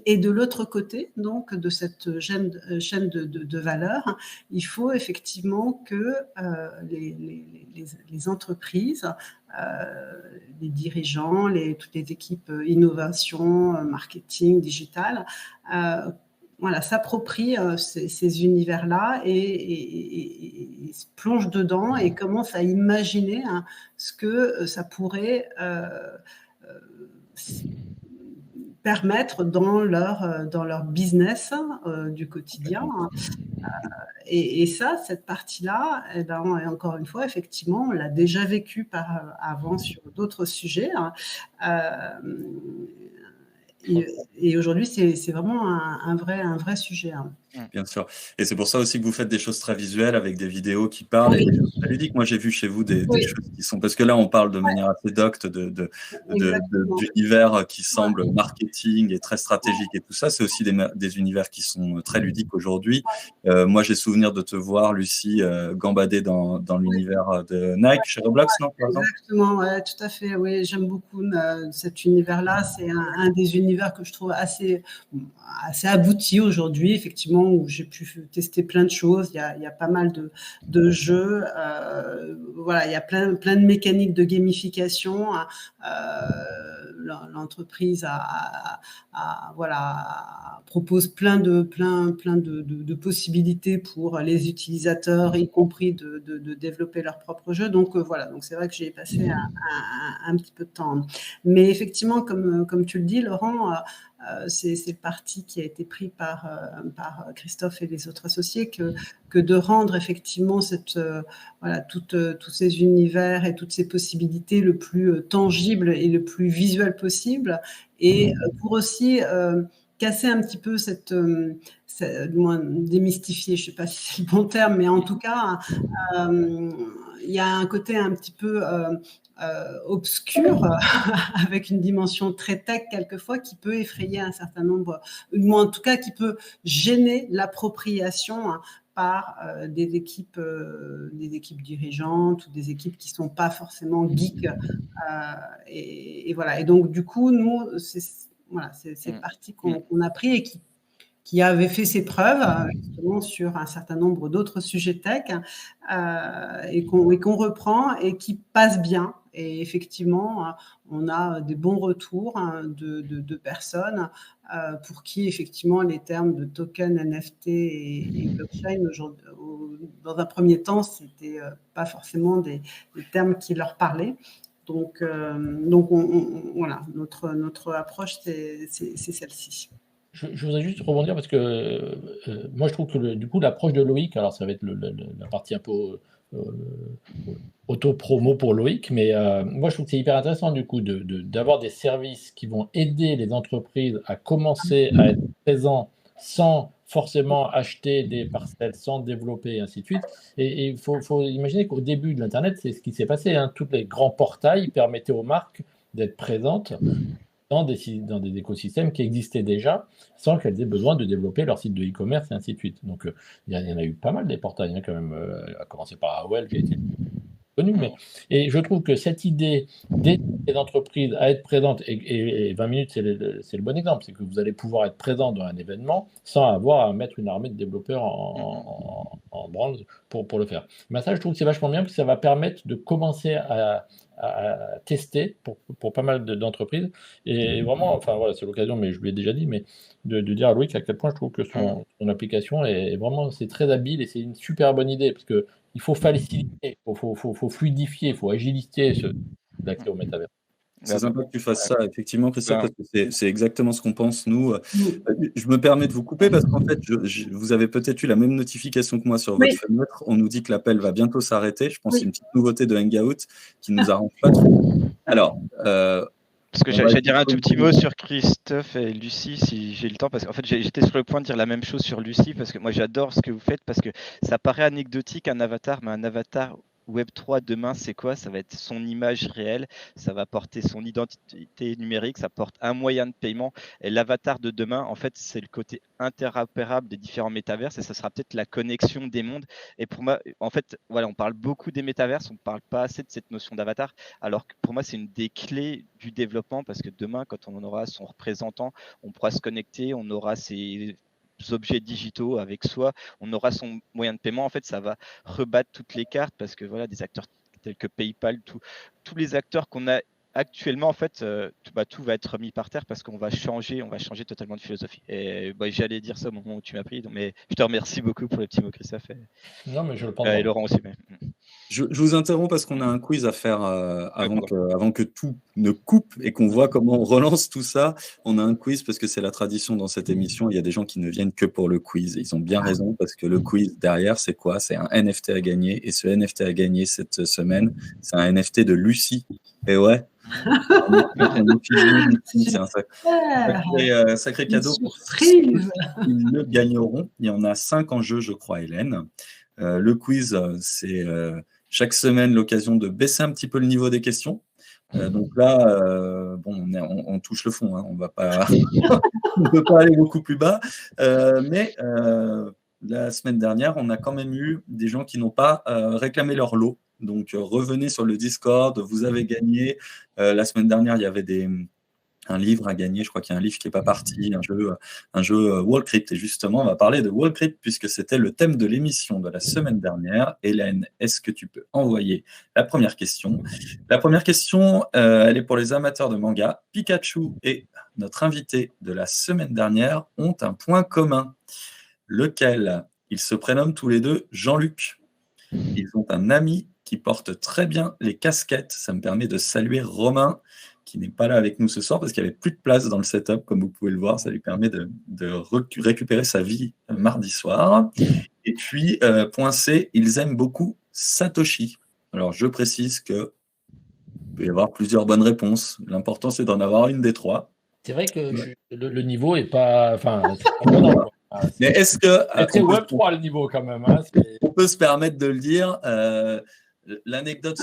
Et de l'autre côté, donc, de cette chaîne de valeur, il faut effectivement que les entreprises, les dirigeants, toutes les équipes innovation, marketing, digital, s'approprient ces univers-là et se plongent dedans et commencent à imaginer ce que ça pourrait permettre dans leur business du quotidien. Et ça, cette partie-là, encore une fois, effectivement, on l'a déjà vécu avant sur d'autres sujets. Et aujourd'hui, c'est vraiment un vrai sujet. Bien sûr. Et c'est pour ça aussi que vous faites des choses très visuelles avec des vidéos qui parlent. Oui. Et ça lui dit que moi, j'ai vu chez vous des choses qui sont... Parce que là, on parle de manière assez docte d'univers qui semblent marketing et très stratégique et tout ça. C'est aussi des univers qui sont très ludiques aujourd'hui. Moi, j'ai souvenir de te voir, Lucie, gambader dans l'univers de Nike chez Roblox, non, par exemple ? Exactement, ouais, tout à fait. Oui, j'aime beaucoup cet univers-là. C'est un des univers que je trouve assez abouti aujourd'hui, effectivement, où j'ai pu tester plein de choses. Il y a pas mal de jeux. Il y a plein de mécaniques de gamification. l'entreprise propose plein de possibilités pour les utilisateurs, y compris de développer leur propre jeu. Donc voilà, donc c'est vrai que j'ai passé un petit peu de temps. Mais effectivement, comme tu le dis, Laurent, c'est le parti qui a été pris par Christophe et les autres associés que de rendre effectivement tous ces univers et toutes ces possibilités le plus tangible et le plus visuel possible, et pour aussi casser un petit peu démystifier, je ne sais pas si c'est le bon terme, mais en tout cas, il y a un côté un petit peu obscur, avec une dimension très tech quelquefois, qui peut effrayer un certain nombre, ou en tout cas qui peut gêner l'appropriation par des équipes dirigeantes ou des équipes qui ne sont pas forcément geeks. Et voilà. Et donc, du coup, nous, c'est le parti qu'on a pris et qui avait fait ses preuves justement sur un certain nombre d'autres sujets tech, et qu'on reprend et qui passe bien. Et effectivement, on a des bons retours de personnes pour qui, effectivement, les termes de token, NFT et blockchain, dans un premier temps, c'était pas forcément des termes qui leur parlaient. Donc voilà, notre approche, c'est celle-ci. Je voudrais juste rebondir parce que moi je trouve que du coup l'approche de Loïc, alors ça va être la partie un peu auto-promo pour Loïc, mais moi je trouve que c'est hyper intéressant du coup d'avoir des services qui vont aider les entreprises à commencer à être présents sans forcément acheter des parcelles, sans développer et ainsi de suite. Et il faut imaginer qu'au début de l'Internet, c'est ce qui s'est passé, hein. Tous les grands portails permettaient aux marques d'être présentes dans des écosystèmes qui existaient déjà, sans qu'elles aient besoin de développer leur site de e-commerce et ainsi de suite. Donc, il y en a eu pas mal des portails, hein, quand même, à commencer par AOL, qui a été connu. Et je trouve que cette idée d'aider les entreprises à être présentes, et 20 minutes, c'est le bon exemple, c'est que vous allez pouvoir être présent dans un événement sans avoir à mettre une armée de développeurs en branle pour le faire. Mais ça, je trouve que c'est vachement bien, parce que ça va permettre de commencer à tester pour pas mal d'entreprises. Et vraiment, enfin voilà, c'est l'occasion, mais je lui ai déjà dit, mais de dire à Loïc à quel point je trouve que son application est vraiment, c'est très habile et c'est une super bonne idée, parce que il faut faciliter, il faut fluidifier, il faut agiliser l'accès au métavers. C'est sympa que tu fasses ça, effectivement, Christophe, parce que c'est exactement ce qu'on pense, nous. Je me permets de vous couper parce qu'en fait, vous avez peut-être eu la même notification que moi sur votre fenêtre. On nous dit que l'appel va bientôt s'arrêter. Je pense que c'est une petite nouveauté de Hangout qui ne nous arrange pas trop. Alors, parce que j'allais dire un tout petit mot sur Christophe et Lucie, si j'ai le temps, parce qu'en fait, j'étais sur le point de dire la même chose sur Lucie, parce que moi, j'adore ce que vous faites, parce que ça paraît anecdotique, un avatar, mais un avatar Web3 demain, c'est quoi? Ça va être son image réelle, ça va porter son identité numérique, ça porte un moyen de paiement. Et l'avatar de demain, en fait, c'est le côté interopérable des différents métaverses, et ça sera peut-être la connexion des mondes. Et pour moi, en fait, voilà, on parle beaucoup des métaverses, on ne parle pas assez de cette notion d'avatar, alors que pour moi, c'est une des clés du développement, parce que demain, quand on aura son représentant, on pourra se connecter, on aura ses objets digitaux avec soi, on aura son moyen de paiement. En fait, ça va rebattre toutes les cartes, parce que voilà, des acteurs tels que PayPal, tous les acteurs qu'on a actuellement, en fait, tout va être remis par terre, parce qu'on va changer totalement de philosophie. Et j'allais dire ça au moment où tu m'as pris, mais je te remercie beaucoup pour le petit mot, Christophe. Non, mais je le pense. Et Laurent aussi. Mais... Je vous interromps parce qu'on a un quiz à faire avant que tout ne coupe et qu'on voit comment on relance tout ça. On a un quiz parce que c'est la tradition dans cette émission. Il y a des gens qui ne viennent que pour le quiz. Et ils ont bien raison, parce que le quiz derrière, c'est quoi? C'est un NFT à gagner. Et ce NFT à gagner cette semaine, c'est un NFT de Lucie. Et ouais. C'est un sacré cadeau pour ceux qui le gagneront. Il y en a 5 en jeu, je crois, Hélène. Le quiz, c'est chaque semaine l'occasion de baisser un petit peu le niveau des questions. Donc là, on touche le fond, hein, on ne peut pas aller beaucoup plus bas. Mais la semaine dernière, on a quand même eu des gens qui n'ont pas réclamé leur lot. Donc revenez sur le Discord, vous avez gagné. La semaine dernière, il y avait un livre à gagner. Je crois qu'il y a un livre qui n'est pas parti, un jeu Wallcrypt. Et justement, on va parler de Wallcrypt puisque c'était le thème de l'émission de la semaine dernière. Hélène, est-ce que tu peux envoyer la première question? La première question, elle est pour les amateurs de manga. Pikachu et notre invité de la semaine dernière ont un point commun, lequel ils se prénomment tous les deux Jean-Luc. Ils ont un ami qui porte très bien les casquettes. Ça me permet de saluer Romain, qui n'est pas là avec nous ce soir parce qu'il n'y avait plus de place dans le setup, comme vous pouvez le voir. Ça lui permet de récupérer sa vie mardi soir. Et puis, point C, ils aiment beaucoup Satoshi. Alors, je précise que peut y avoir plusieurs bonnes réponses. L'important, c'est d'en avoir une des trois. C'est vrai que le niveau est pas. Enfin, c'est pas bon, quoi. Mais est-ce que. C'est Web 3 le niveau quand même. Hein, on peut se permettre de le dire. L'anecdote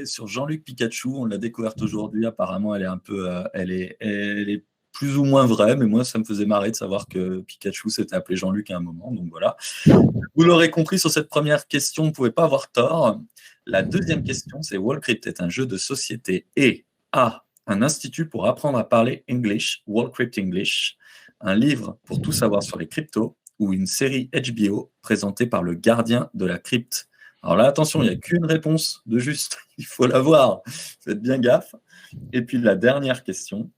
sur Jean-Luc Pikachu, on l'a découverte aujourd'hui. Apparemment, elle est un peu, elle est plus ou moins vraie, mais moi, ça me faisait marrer de savoir que Pikachu s'était appelé Jean-Luc à un moment. Donc voilà. Vous l'aurez compris, sur cette première question, vous ne pouvez pas avoir tort. La deuxième question, c'est Wallcrypt est un jeu de société et A, un institut pour apprendre à parler English, Wallcrypt English, un livre pour tout savoir sur les cryptos ou une série HBO présentée par le gardien de la crypte. Alors là, attention, il n'y a qu'une réponse de juste. Il faut l'avoir. Faites bien gaffe. Et puis la dernière question,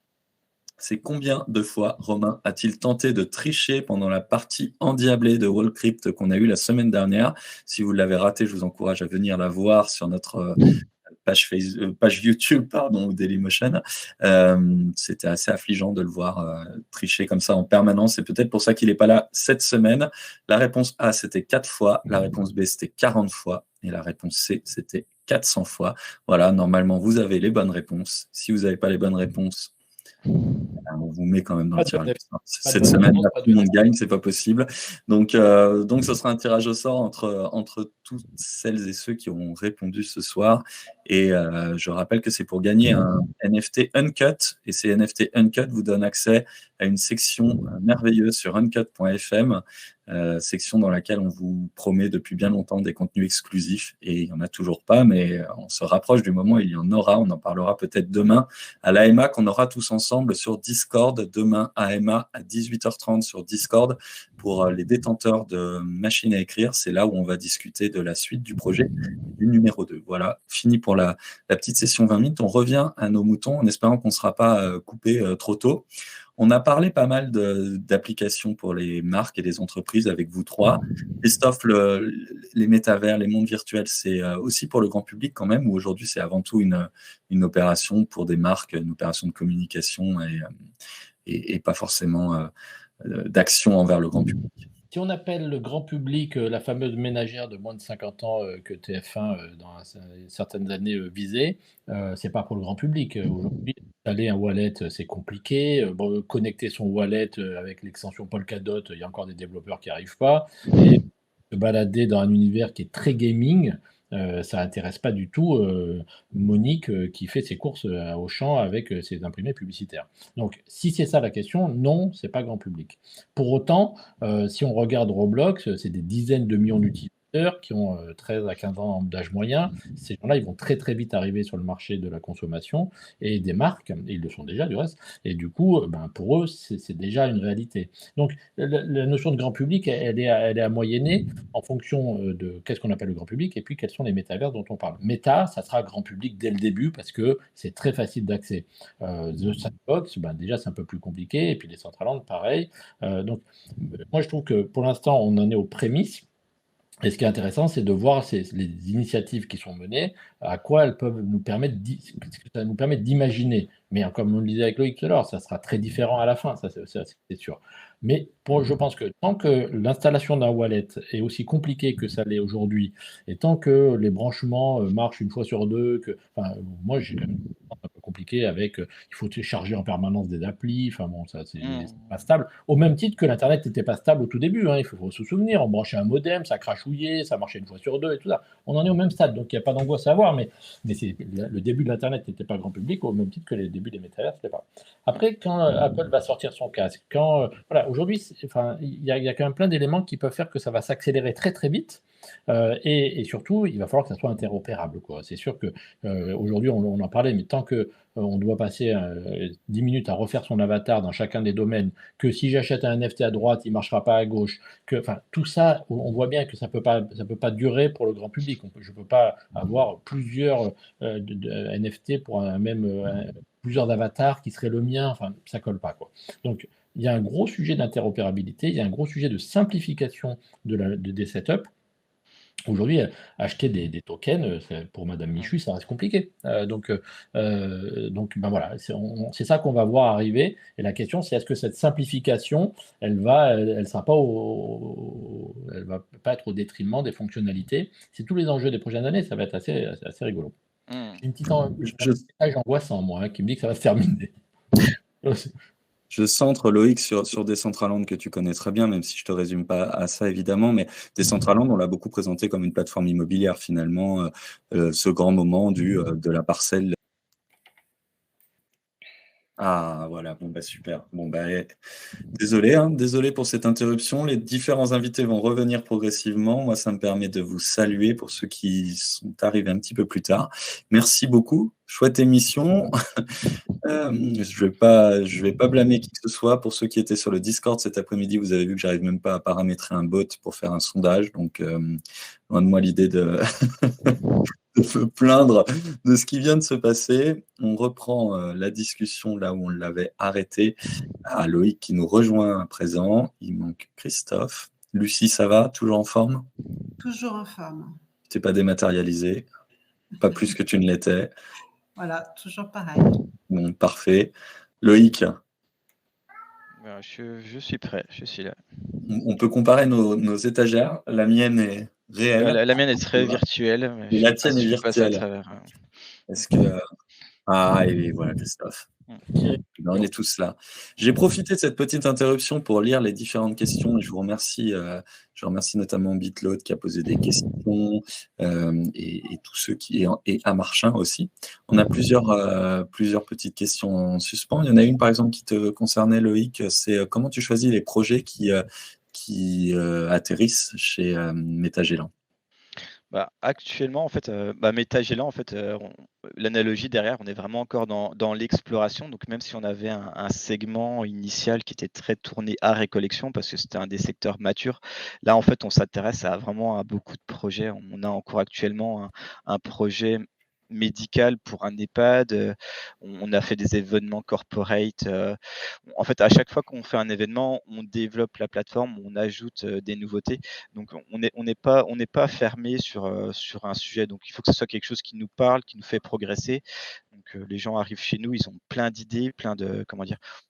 c'est combien de fois Romain a-t-il tenté de tricher pendant la partie endiablée de Wallcrypt qu'on a eue la semaine dernière? Si vous l'avez raté, je vous encourage à venir la voir sur notre page YouTube, ou Dailymotion. C'était assez affligeant de le voir tricher comme ça en permanence. C'est peut-être pour ça qu'il n'est pas là cette semaine. La réponse A, c'était 4 fois. La réponse B, c'était 40 fois. Et la réponse C, c'était 400 fois. Voilà, normalement, vous avez les bonnes réponses. Si vous n'avez pas les bonnes réponses, on vous met quand même dans le tirage. Cette semaine, tout le monde gagne, c'est pas possible. Donc, ce sera un tirage au sort entre toutes celles et ceux qui ont répondu ce soir. Et je rappelle que c'est pour gagner un NFT Uncut. Et ces NFT Uncut vous donnent accès à une section merveilleuse sur uncut.fm, section dans laquelle on vous promet depuis bien longtemps des contenus exclusifs. Et il n'y en a toujours pas, mais on se rapproche du moment où il y en aura. On en parlera peut-être demain à l'AMA qu'on aura tous ensemble sur Discord. Demain, AMA à 18h30 sur Discord pour les détenteurs de machines à écrire. C'est là où on va discuter de la suite du projet du numéro 2. Voilà, fini pour la petite session 20 minutes. On revient à nos moutons en espérant qu'on ne sera pas coupé trop tôt. On a parlé pas mal d'applications pour les marques et les entreprises avec vous trois. Christophe, les métavers, les mondes virtuels, c'est aussi pour le grand public quand même, ou aujourd'hui c'est avant tout une opération pour des marques, une opération de communication et pas forcément d'action envers le grand public. Si on appelle le grand public la fameuse ménagère de moins de 50 ans que TF1 dans certaines années visait, c'est pas pour le grand public. Aujourd'hui, installer un wallet, c'est compliqué. Connecter son wallet avec l'extension Polkadot, il y a encore des développeurs qui n'y arrivent pas. Et se balader dans un univers qui est très gaming, ça n'intéresse pas du tout Monique qui fait ses courses à Auchan avec ses imprimés publicitaires. Donc, si c'est ça la question, non, c'est pas grand public. Pour autant, si on regarde Roblox, c'est des dizaines de millions d'utilisateurs qui ont 13 à 15 ans d'âge moyen. Ces gens-là, ils vont très très vite arriver sur le marché de la consommation et des marques, et ils le sont déjà du reste, et du coup, pour eux, c'est déjà une réalité. Donc, la notion de grand public, elle est à moyenner en fonction de qu'est-ce qu'on appelle le grand public et puis quels sont les métavers dont on parle. Meta, ça sera grand public dès le début parce que c'est très facile d'accès. The Sandbox, déjà c'est un peu plus compliqué, et puis les Decentraland, pareil. Donc, moi je trouve que pour l'instant, on en est aux prémices. Et ce qui est intéressant, c'est de voir les initiatives qui sont menées, à quoi elles peuvent nous permettre d'imaginer. Mais comme on le disait avec Loïc tout à l'heure, ça sera très différent à la fin, ça c'est sûr. Mais je pense que tant que l'installation d'un wallet est aussi compliquée que ça l'est aujourd'hui, et tant que les branchements marchent une fois sur deux, moi j'ai quand même un peu compliqué avec, il faut télécharger en permanence des applis, ça c'est pas stable. Au même titre que l'Internet n'était pas stable au tout début, il faut se souvenir, on branchait un modem, ça crachouillait, ça marchait une fois sur deux et tout ça. On en est au même stade, donc il n'y a pas d'angoisse à avoir, mais le début de l'Internet n'était pas grand public, au même titre que les débuts des métavers, c'était pas. Après, quand Apple va sortir son casque, aujourd'hui, il y a quand même plein d'éléments qui peuvent faire que ça va s'accélérer très très vite. Et surtout, il va falloir que ça soit interopérable, quoi. C'est sûr que aujourd'hui, on en parlait, mais tant que on doit passer 10 minutes à refaire son avatar dans chacun des domaines, que si j'achète un NFT à droite, il ne marchera pas à gauche, que, enfin, tout ça, on voit bien que ça peut pas durer pour le grand public. Je ne peux pas avoir plusieurs NFT pour plusieurs avatars qui seraient le mien. Enfin, ça colle pas, quoi. Donc, il y a un gros sujet d'interopérabilité, il y a un gros sujet de simplification des setups. Aujourd'hui, acheter des tokens, pour madame Michu, ça reste compliqué. Donc ben voilà, c'est ça qu'on va voir arriver. Et la question, c'est est-ce que cette simplification, elle va pas être au détriment des fonctionnalités? C'est tous les enjeux des prochaines années, ça va être assez rigolo. J'ai un message angoissant, moi, qui me dit que ça va se terminer. Je centre Loïc sur Decentraland que tu connais très bien, même si je ne te résume pas à ça évidemment, mais Decentraland, on l'a beaucoup présenté comme une plateforme immobilière finalement, ce grand moment de la parcelle. Ah voilà, bon bah super. Bon bah désolé pour cette interruption. Les différents invités vont revenir progressivement. Moi, ça me permet de vous saluer pour ceux qui sont arrivés un petit peu plus tard. Merci beaucoup. Chouette émission. Je vais pas blâmer qui que ce soit. Pour ceux qui étaient sur le Discord cet après-midi, vous avez vu que j'arrive même pas à paramétrer un bot pour faire un sondage. Donc, loin de moi l'idée de me plaindre de ce qui vient de se passer. On reprend la discussion là où on l'avait arrêtée. Loïc qui nous rejoint à présent. Il manque Christophe. Lucie, ça va? Toujours en forme? Toujours en forme. Tu n'es pas dématérialisé? Pas plus que tu ne l'étais? Voilà, toujours pareil. Bon, parfait. Loïc? Je suis prêt, je suis là. On peut comparer nos étagères. La mienne est réelle. La mienne est très virtuelle. Mais la tienne est virtuelle. Est-ce que... et voilà, Christophe. On est tous là. J'ai profité de cette petite interruption pour lire les différentes questions et je vous remercie. Je remercie notamment Bitload qui a posé des questions et tous ceux et Amarchin aussi. On a plusieurs petites questions en suspens. Il y en a une par exemple qui te concernait, Loïc. C'est comment tu choisis les projets qui atterrissent chez Metagelan? Actuellement, en fait, Metagelan, en fait, l'analogie derrière, on est vraiment encore dans l'exploration. Donc, même si on avait un segment initial qui était très tourné art et collection, parce que c'était un des secteurs matures, là, en fait, on s'intéresse vraiment à beaucoup de projets. On a encore actuellement un projet médical pour un EHPAD. On a fait des événements corporate. En fait, à chaque fois qu'on fait un événement, on développe la plateforme, on ajoute des nouveautés. Donc, on n'est pas fermé sur un sujet. Donc, il faut que ce soit quelque chose qui nous parle, qui nous fait progresser. Donc, les gens arrivent chez nous, ils ont plein d'idées,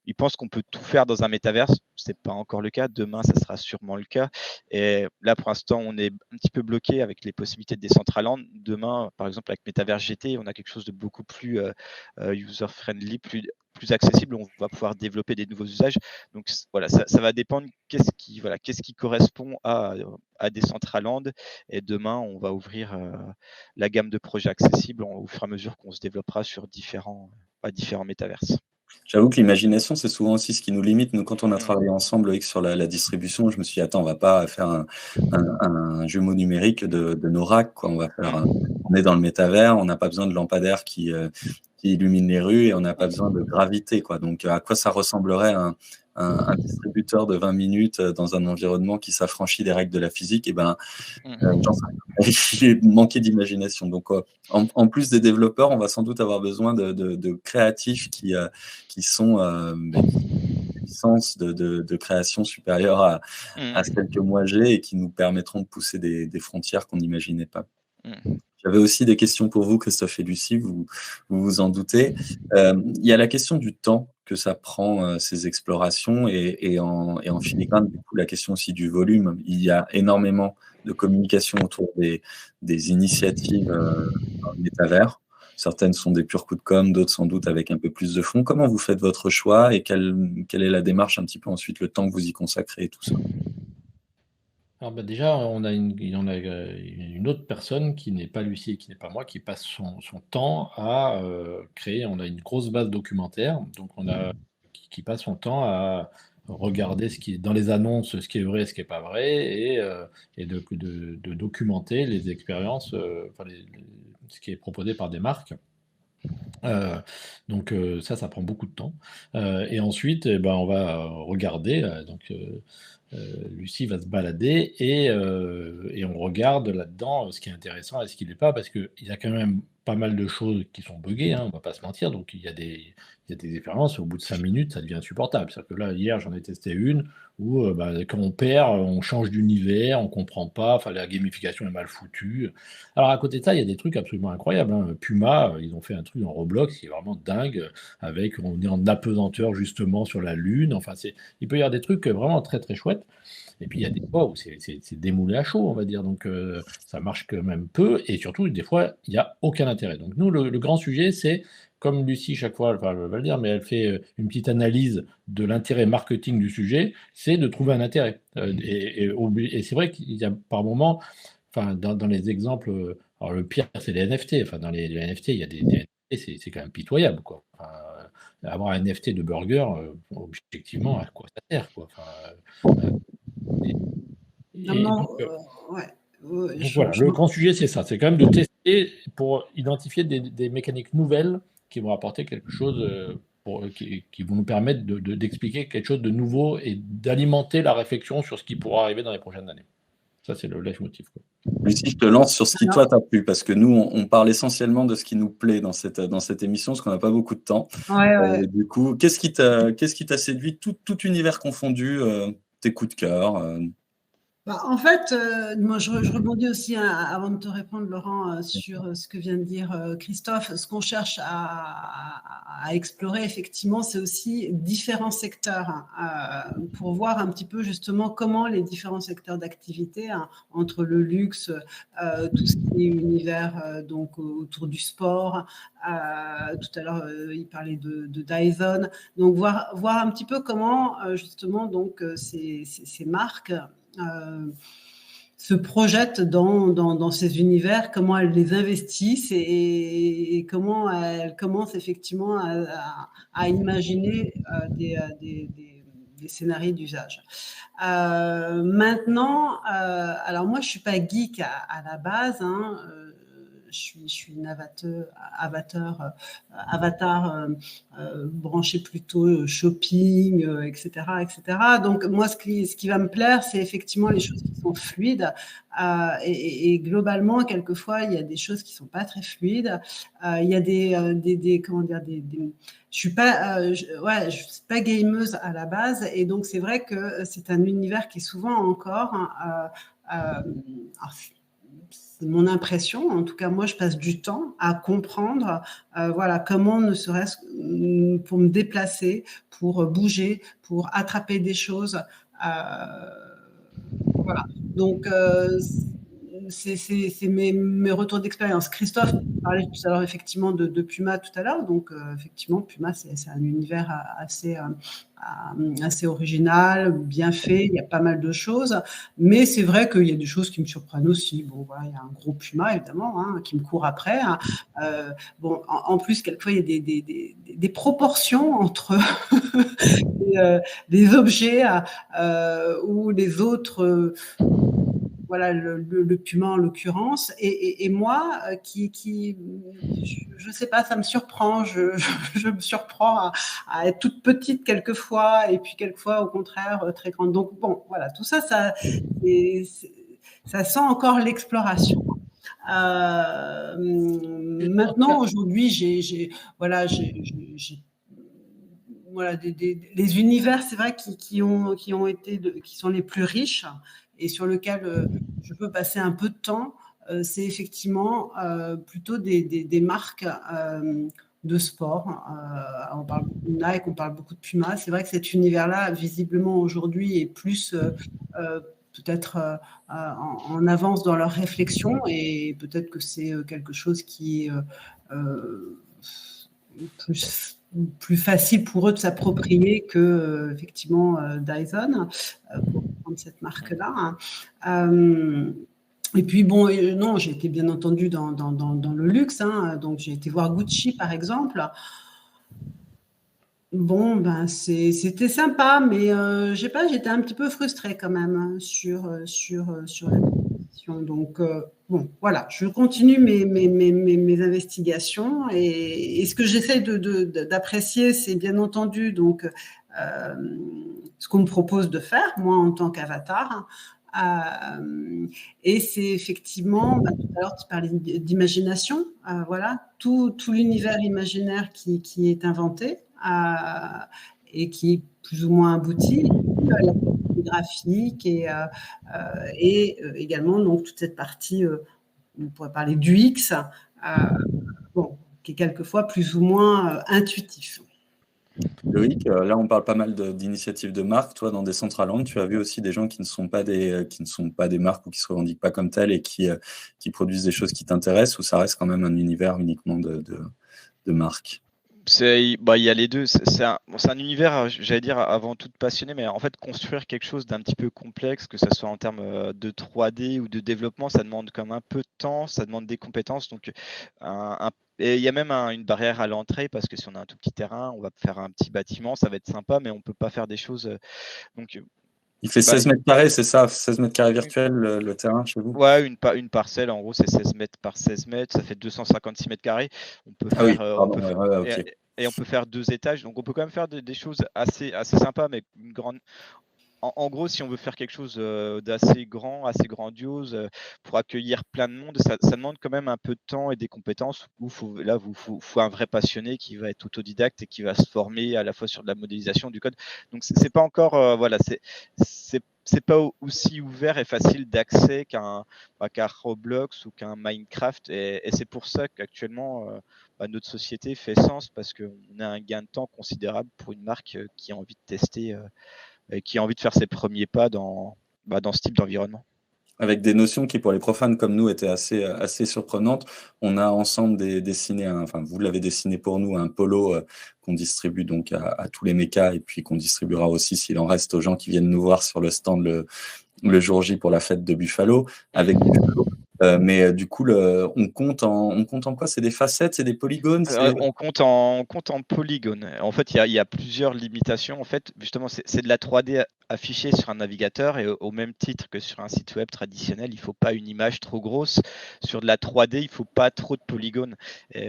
ils pensent qu'on peut tout faire dans un métaverse. C'est pas encore le cas. Demain, ça sera sûrement le cas. Et là, pour l'instant, on est un petit peu bloqué avec les possibilités de Decentraland. Demain, par exemple, avec Metaverse GT, on a quelque chose de beaucoup plus user-friendly, plus accessible. On va pouvoir développer des nouveaux usages. Donc voilà, ça va dépendre qu'est-ce qui correspond à Decentraland. Et demain, on va ouvrir la gamme de projets accessibles au fur et à mesure qu'on se développera sur différents métaverses. J'avoue que l'imagination, c'est souvent aussi ce qui nous limite. Nous, quand on a travaillé ensemble Loïc, sur la distribution, je me suis dit, attends, on va pas faire un jumeau numérique de nos racks, quoi. On est dans le métavers, on n'a pas besoin de lampadaires qui illuminent les rues et on n'a pas besoin de gravité, quoi. Donc, à quoi ça ressemblerait un distributeur de 20 minutes dans un environnement qui s'affranchit des règles de la physique? J'ai manqué d'imagination. Donc, en plus des développeurs, on va sans doute avoir besoin de créatifs qui sont puissance de création supérieure à celle que moi j'ai et qui nous permettront de pousser des frontières qu'on n'imaginait pas. J'avais aussi des questions pour vous, Christophe et Lucie, vous en doutez. Il y a la question du temps que ça prend, ces explorations, et en filigrane, du coup, la question aussi du volume. Il y a énormément de communication autour des initiatives dans le métavers. Certaines sont des purs coups de com', d'autres sans doute avec un peu plus de fond. Comment vous faites votre choix et quelle est la démarche, un petit peu ensuite, le temps que vous y consacrez et tout ça? Alors déjà, il y en a une autre personne qui n'est pas Lucie et qui n'est pas moi, qui passe son temps à créer. On a une grosse base documentaire, donc qui passe son temps regarder ce qui est dans les annonces, ce qui est vrai et ce qui n'est pas vrai, et de documenter les expériences, ce qui est proposé par des marques. Donc ça prend beaucoup de temps. Et ensuite, eh ben, on va regarder. Lucie va se balader et on regarde là-dedans ce qui est intéressant et ce qui n'est pas, parce qu'il y a quand même pas mal de choses qui sont buggées, hein, on ne va pas se mentir. Donc il y a des expériences, au bout de 5 minutes, ça devient insupportable. C'est-à-dire que là, hier, j'en ai testé une où quand on perd, on change d'univers, on ne comprend pas, la gamification est mal foutue. Alors à côté de ça, il y a des trucs absolument incroyables, hein. Puma, ils ont fait un truc en Roblox qui est vraiment dingue, avec, on est en apesanteur justement sur la Lune. Enfin, il peut y avoir des trucs vraiment très très chouettes. Et puis il y a des fois où c'est démoulé à chaud, on va dire. Donc ça marche quand même peu. Et surtout, des fois, il n'y a aucun intérêt. Donc nous, le grand sujet, c'est, comme Lucie, chaque fois, elle va le dire, mais elle fait une petite analyse de l'intérêt marketing du sujet, c'est de trouver un intérêt. Et c'est vrai qu'il y a par moments, dans les exemples, alors le pire, c'est les NFT. Dans les NFT, il y a des NFT, c'est quand même pitoyable, quoi. Avoir un NFT de burger, objectivement, à quoi ça sert, quoi. Non, ouais. Donc voilà, le grand sujet, c'est ça. C'est quand même de tester pour identifier des mécaniques nouvelles qui vont apporter quelque chose, qui vont nous permettre d'expliquer quelque chose de nouveau et d'alimenter la réflexion sur ce qui pourra arriver dans les prochaines années. Ça, c'est le leitmotiv, quoi. Lucie, je te lance sur ce qui, toi, t'a plu, parce que nous, on parle essentiellement de ce qui nous plaît dans cette émission, parce qu'on n'a pas beaucoup de temps. Ouais. Du coup, qu'est-ce qui t'a séduit, tout univers confondu, tes coups de cœur En fait, moi, je rebondis aussi, avant de te répondre, Laurent, sur ce que vient de dire Christophe. Ce qu'on cherche à explorer, effectivement, c'est aussi différents secteurs, pour voir un petit peu justement comment les différents secteurs d'activité, entre le luxe, tout ce qui est univers donc autour du sport. Tout à l'heure, il parlait de Dyson. Donc, voir un petit peu comment justement donc ces marques se projettent dans ces univers, comment elles les investissent et comment elles commencent effectivement à imaginer des scénarios d'usage. Maintenant, alors moi je suis pas geek à la base, hein, je suis une avatar branché plutôt shopping, etc., etc. Donc moi, ce qui va me plaire, c'est effectivement les choses qui sont fluides. Et globalement, quelquefois, il y a des choses qui sont pas très fluides. Il y a des comment dire, je suis pas gameuse à la base, et donc c'est vrai que c'est un univers qui est souvent encore c'est mon impression, en tout cas moi je passe du temps à comprendre comment, ne serait-ce pour me déplacer, pour bouger, pour attraper des choses, voilà. Donc c'est mes retours d'expérience. Christophe parlait tout à l'heure effectivement de Puma tout à l'heure, donc effectivement Puma c'est un univers assez original, bien fait, il y a pas mal de choses, mais c'est vrai qu'il y a des choses qui me surprennent aussi. Bon, voilà, il y a un gros Puma évidemment, hein, qui me court après. Bon, en plus, quelquefois, il y a des proportions entre les objets ou les autres. Voilà, le Puma en l'occurrence, et moi je sais pas, ça me surprend, je me surprends à être toute petite quelquefois, et puis quelquefois au contraire très grande. Donc bon, voilà, tout ça sent encore l'exploration. Maintenant, aujourd'hui, j'ai les univers, c'est vrai, qui sont les plus riches et sur lesquels je peux passer un peu de temps, c'est effectivement plutôt des marques de sport. On parle beaucoup de Nike, on parle beaucoup de Puma. C'est vrai que cet univers-là, visiblement aujourd'hui, est plus peut-être en avance dans leur réflexion, et peut-être que c'est quelque chose qui est plus facile pour eux de s'approprier que effectivement Dyson, pour prendre cette marque-là. Et puis bon, non, j'ai été bien entendu dans le luxe, hein, donc j'ai été voir Gucci par exemple. Bon, ben c'était sympa, mais je sais pas, j'étais un petit peu frustrée quand même hein, sur la compétition. Donc, bon, voilà, je continue mes investigations et ce que j'essaie d'apprécier, c'est bien entendu donc, ce qu'on me propose de faire, moi en tant qu'avatar. Et c'est effectivement, bah, tout à l'heure tu parlais d'imagination, voilà, tout l'univers imaginaire qui est inventé et qui est plus ou moins abouti, la qualité graphique et également donc toute cette partie, on pourrait parler du X, bon, qui est quelquefois plus ou moins intuitif. Loïc, là on parle pas mal d'initiatives de marques. Toi, dans Decentraland, tu as vu aussi des gens qui ne sont pas des marques ou qui se revendiquent pas comme telles et qui produisent des choses qui t'intéressent, ou ça reste quand même un univers uniquement de marques? Il y a les deux. C'est un univers, j'allais dire, avant tout passionné, mais en fait, construire quelque chose d'un petit peu complexe, que ce soit en termes de 3D ou de développement, ça demande comme un peu de temps, ça demande des compétences. Donc, et il y a même une barrière à l'entrée, parce que si on a un tout petit terrain, on va faire un petit bâtiment, ça va être sympa, mais on ne peut pas faire des choses. Donc, Il fait 16 mètres carrés, c'est ça? 16 mètres carrés virtuels, le terrain chez vous? Ouais, une parcelle, en gros, c'est 16 mètres par 16 mètres, ça fait 256 mètres carrés. On peut Ah oui, faire, pardon, ouais, ok. et on peut faire 2 étages, donc on peut quand même faire des choses assez sympas, mais une grande. En gros, si on veut faire quelque chose d'assez grand, assez grandiose, pour accueillir plein de monde, ça demande quand même un peu de temps et des compétences où faut un vrai passionné qui va être autodidacte et qui va se former à la fois sur de la modélisation du code. Donc c'est pas encore, voilà, c'est pas aussi ouvert et facile d'accès qu'un Roblox ou qu'un Minecraft, et c'est pour ça qu'actuellement notre société fait sens, parce qu'on a un gain de temps considérable pour une marque qui a envie de tester et qui a envie de faire ses premiers pas dans ce type d'environnement. Avec des notions qui, pour les profanes comme nous, étaient assez surprenantes. On a ensemble dessiné, enfin vous l'avez dessiné pour nous, un polo qu'on distribue donc à tous les mechas, et puis qu'on distribuera aussi, s'il en reste, aux gens qui viennent nous voir sur le stand le jour J pour la fête de Buffalo, avec Buffalo. Mais du coup, on compte en quoi? C'est des facettes, c'est des polygones? On compte en polygones. En fait, il y a plusieurs limitations. En fait, justement, c'est de la 3D affichée sur un navigateur, et au même titre que sur un site web traditionnel, il ne faut pas une image trop grosse. Sur de la 3D, il ne faut pas trop de polygones,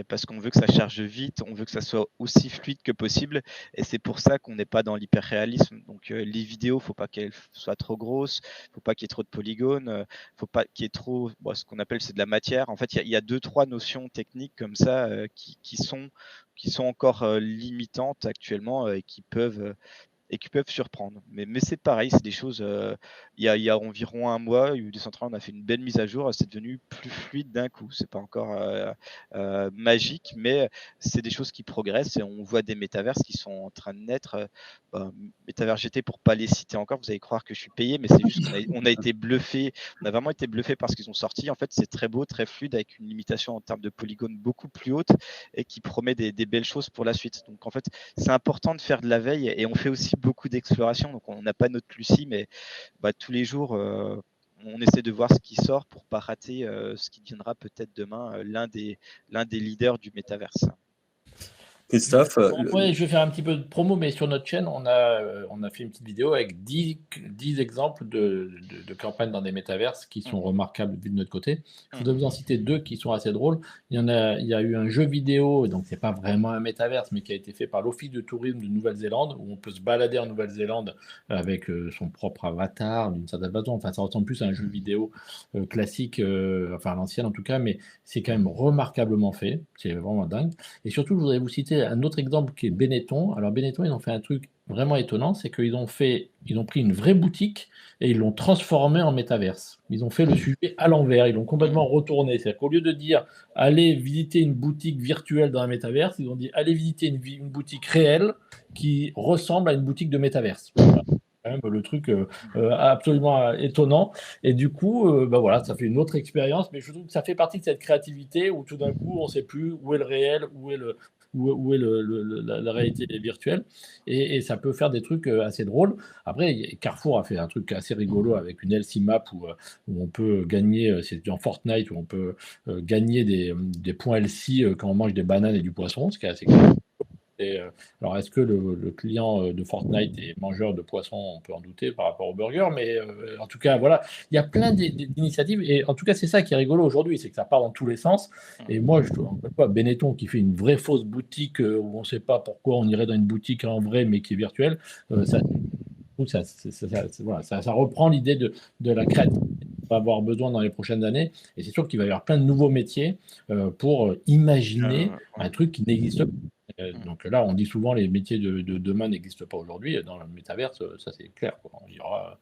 parce qu'on veut que ça charge vite, on veut que ça soit aussi fluide que possible, et c'est pour ça qu'on n'est pas dans l'hyperréalisme. Donc les vidéos, il ne faut pas qu'elles soient trop grosses, il ne faut pas qu'il y ait trop de polygones, il ne faut pas qu'il y ait trop, ce qu'on appelle, c'est de la matière. En fait, il y a 2-3 notions techniques comme ça qui sont encore limitantes actuellement, et qui peuvent surprendre. Mais c'est pareil, c'est des choses. Il y a environ un mois, Decentraland, on a fait une belle mise à jour, c'est devenu plus fluide d'un coup. C'est pas encore magique, mais c'est des choses qui progressent, et on voit des métaverses qui sont en train de naître. Métavers GT, pour pas les citer encore, vous allez croire que je suis payé, mais c'est juste qu'on a été bluffé. On a vraiment été bluffé par ce qu'ils ont sorti. En fait, c'est très beau, très fluide, avec une limitation en termes de polygones beaucoup plus haute, et qui promet des belles choses pour la suite. Donc en fait, c'est important de faire de la veille, et on fait aussi beaucoup d'exploration. Donc on n'a pas notre Lucie, mais tous les jours on essaie de voir ce qui sort pour pas rater ce qui deviendra peut-être demain l'un des leaders du métaverse. Christophe, ouais, je vais faire un petit peu de promo, mais sur notre chaîne, on a fait une petite vidéo avec 10 exemples de campagnes dans des métaverses qui sont remarquables vu de notre côté. Je voudrais vous en citer 2 qui sont assez drôles. Il y a eu un jeu vidéo, donc c'est pas vraiment un métaverse, mais qui a été fait par l'Office de tourisme de Nouvelle-Zélande, où on peut se balader en Nouvelle-Zélande avec son propre avatar, d'une certaine façon. Enfin, ça ressemble plus à un jeu vidéo classique, enfin à l'ancienne en tout cas, mais c'est quand même remarquablement fait. C'est vraiment dingue. Et surtout, je voudrais vous citer un autre exemple qui est Benetton. Alors Benetton, ils ont fait un truc vraiment étonnant, c'est qu'ils ont pris une vraie boutique et ils l'ont transformée en métaverse. Ils ont fait le sujet à l'envers, ils l'ont complètement retourné. C'est-à-dire qu'au lieu de dire allez visiter une boutique virtuelle dans un métaverse, ils ont dit allez visiter une boutique réelle qui ressemble à une boutique de métaverse. Voilà. Le truc absolument étonnant, et du coup voilà, ça fait une autre expérience, mais je trouve que ça fait partie de cette créativité où tout d'un coup on ne sait plus où est le réel, où est la réalité virtuelle, et ça peut faire des trucs assez drôles. Après, Carrefour a fait un truc assez rigolo avec une LC Map où on peut gagner, c'est dans Fortnite, où on peut gagner des points LC quand on mange des bananes et du poisson, ce qui est assez cool. Alors, est-ce que le client de Fortnite est mangeur de poissons? On peut en douter par rapport au burger, mais en tout cas, voilà, il y a plein d'initiatives, et en tout cas, c'est ça qui est rigolo aujourd'hui, c'est que ça part dans tous les sens. Et moi, je trouve, encore une fois, Benetton qui fait une vraie fausse boutique où on ne sait pas pourquoi on irait dans une boutique en vrai, mais qui est virtuelle, ça reprend l'idée de la créativité qu'on va avoir besoin dans les prochaines années. Et c'est sûr qu'il va y avoir plein de nouveaux métiers pour imaginer un truc qui n'existe pas. Donc là, on dit souvent les métiers de demain n'existent pas aujourd'hui. Dans le métaverse, ça c'est clair, quoi. On dira,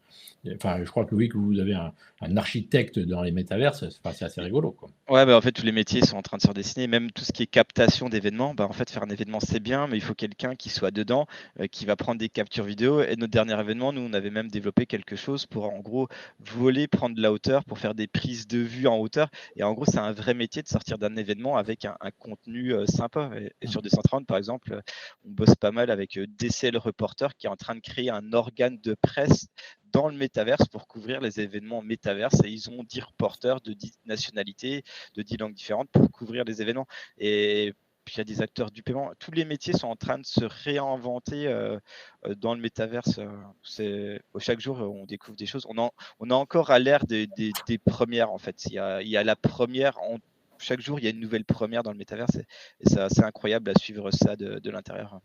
enfin, je crois que oui, que vous avez un architecte dans les métaverses, c'est assez rigolo, quoi. Ouais, bah, en fait, tous les métiers sont en train de se redessiner. Même tout ce qui est captation d'événements, bah, en fait, faire un événement, c'est bien, mais il faut quelqu'un qui soit dedans, qui va prendre des captures vidéo. Et notre dernier événement, nous, on avait même développé quelque chose pour, en gros, voler, prendre de la hauteur, pour faire des prises de vue en hauteur. Et en gros, c'est un vrai métier de sortir d'un événement avec un contenu sympa. Et sur Decentraland, par exemple, on bosse pas mal avec DCL Reporter, qui est en train de créer un organe de presse dans le métaverse pour couvrir les événements métaverse. Et ils ont 10 reporters de 10 nationalités, de 10 langues différentes pour couvrir les événements. Et puis il y a des acteurs du paiement. Tous les métiers sont en train de se réinventer dans le métaverse. Chaque jour, on découvre des choses. On est encore à l'ère des premières, en fait. Il y a la première. Chaque jour, il y a une nouvelle première dans le métaverse. Et c'est assez incroyable à suivre ça de l'intérieur.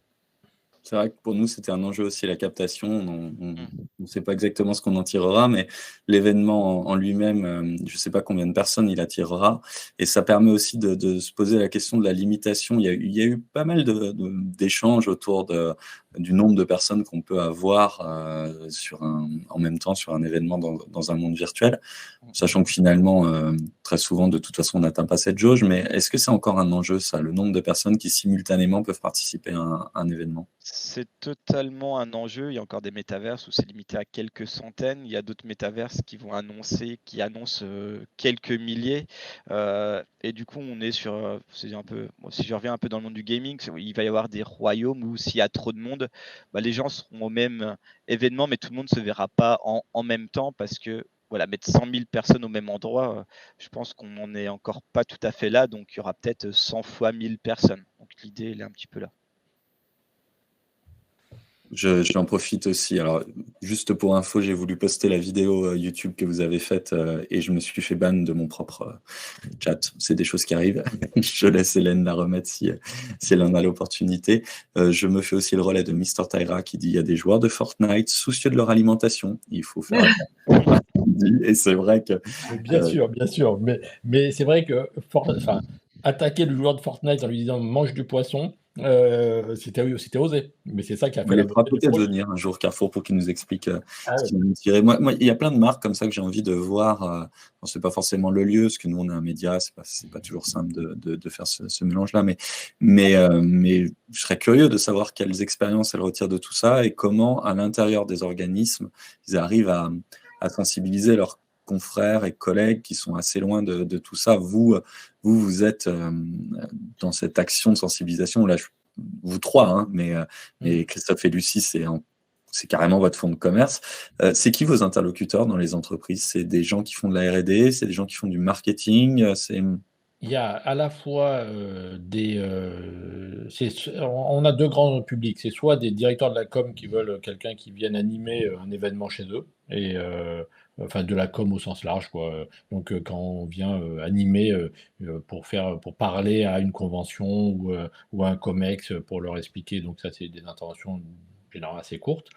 C'est vrai que pour nous, c'était un enjeu aussi, la captation. On ne sait pas exactement ce qu'on en tirera, mais l'événement en lui-même, je ne sais pas combien de personnes il attirera. Et ça permet aussi de se poser la question de la limitation. Il y a eu pas mal d'échanges autour du nombre de personnes qu'on peut avoir en même temps sur un événement dans un monde virtuel, sachant que finalement, très souvent, de toute façon, on n'atteint pas cette jauge. Mais est-ce que c'est encore un enjeu, ça, le nombre de personnes qui simultanément peuvent participer à un événement? C'est totalement un enjeu. Il y a encore des métaverses où c'est limité à quelques centaines. Il y a d'autres métaverses qui annoncent quelques milliers. Et du coup, on est sur, c'est un peu, si je reviens un peu dans le monde du gaming, il va y avoir des royaumes où s'il y a trop de monde, bah, les gens seront au même événement, mais tout le monde ne se verra pas en même temps parce que voilà, mettre 100 000 personnes au même endroit, je pense qu'on n'en est encore pas tout à fait là. Donc, il y aura peut-être 100 fois 1000 personnes. Donc, l'idée, elle est un petit peu là. J'en profite aussi. Alors, juste pour info, j'ai voulu poster la vidéo YouTube que vous avez faite et je me suis fait ban de mon propre chat. C'est des choses qui arrivent. Je laisse Hélène la remettre si elle en a l'opportunité. Je me fais aussi le relais de Mr. Tyra qui dit il y a des joueurs de Fortnite soucieux de leur alimentation. Il faut faire attention. Et c'est vrai que... Bien sûr. Mais c'est vrai que attaquer le joueur de Fortnite en lui disant mange du poisson, c'était osé. Mais c'est ça qui a fait Il la fera beauté du peut-être projet. venir un jour Carrefour pour qu'il nous explique ce Oui. qu'il nous tirait. Moi, il y a plein de marques comme ça que j'ai envie de voir. C'est pas forcément le lieu, parce que nous, on est un média, c'est pas toujours simple de faire ce mélange-là. Mais je serais curieux de savoir quelles expériences elles retirent de tout ça et comment, à l'intérieur des organismes, ils arrivent à sensibiliser leurs confrères et collègues qui sont assez loin de tout ça. Vous êtes dans cette action de sensibilisation. Là, vous trois, hein, mais Christophe et Lucie, c'est carrément votre fonds de commerce. C'est qui vos interlocuteurs dans les entreprises? C'est des gens qui font de la R&D, c'est des gens qui font du marketing, Il y a à la fois on a deux grands publics. C'est soit des directeurs de la com qui veulent quelqu'un qui vienne animer un événement chez eux, et enfin de la com au sens large, quoi. Donc quand on vient animer pour parler à une convention ou à un COMEX pour leur expliquer, donc ça c'est des interventions généralement assez courtes.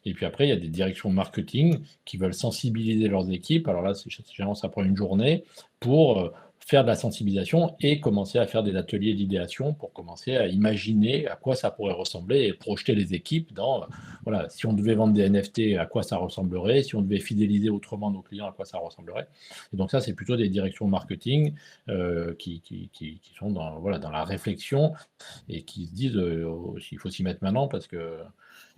Et puis après il y a des directions marketing qui veulent sensibiliser leurs équipes. Alors là, généralement ça prend une journée pour faire de la sensibilisation et commencer à faire des ateliers d'idéation pour commencer à imaginer à quoi ça pourrait ressembler et projeter les équipes dans, voilà, si on devait vendre des NFT, à quoi ça ressemblerait, si on devait fidéliser autrement nos clients, à quoi ça ressemblerait. Et donc ça, c'est plutôt des directions marketing qui sont dans la réflexion et qui se disent il faut s'y mettre maintenant parce que...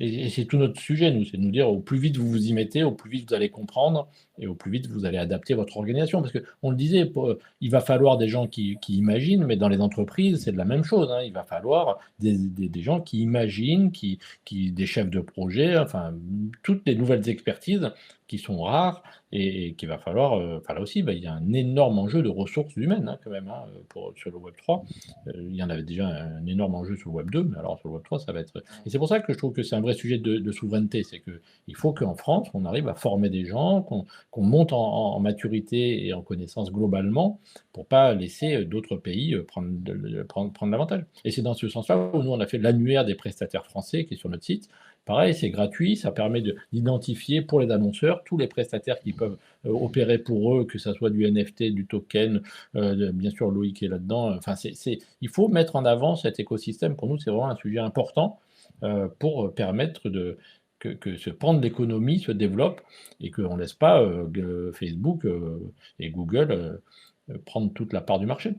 Et c'est tout notre sujet, nous, c'est de nous dire au plus vite vous vous y mettez, au plus vite vous allez comprendre et au plus vite vous allez adapter votre organisation. Parce qu'on le disait, il va va falloir des gens qui imaginent, mais dans les entreprises, c'est de la même chose, hein. Il va falloir des gens qui imaginent, des chefs de projet, enfin, toutes les nouvelles expertises qui sont rares et qu'il va falloir, enfin là aussi, il y a un énorme enjeu de ressources humaines, hein, quand même, hein, sur le Web 3. Il y en avait déjà un énorme enjeu sur le Web 2, mais alors sur le Web 3, ça va être... Et c'est pour ça que je trouve que c'est un vrai sujet de souveraineté, c'est qu'il faut qu'en France, on arrive à former des gens, qu'on monte en maturité et en connaissance globalement pour pas laisser d'autres pays prendre l'avantage. Et c'est dans ce sens-là où nous, on a fait l'annuaire des prestataires français qui est sur notre site. Pareil, c'est gratuit, ça permet d'identifier pour les annonceurs tous les prestataires qui peuvent opérer pour eux, que ce soit du NFT, du token, bien sûr Loïc est là-dedans. Enfin, il faut mettre en avant cet écosystème. Pour nous, c'est vraiment un sujet important pour permettre que ce pan de l'économie se développe et qu'on ne laisse pas Facebook et Google prendre toute la part du marché.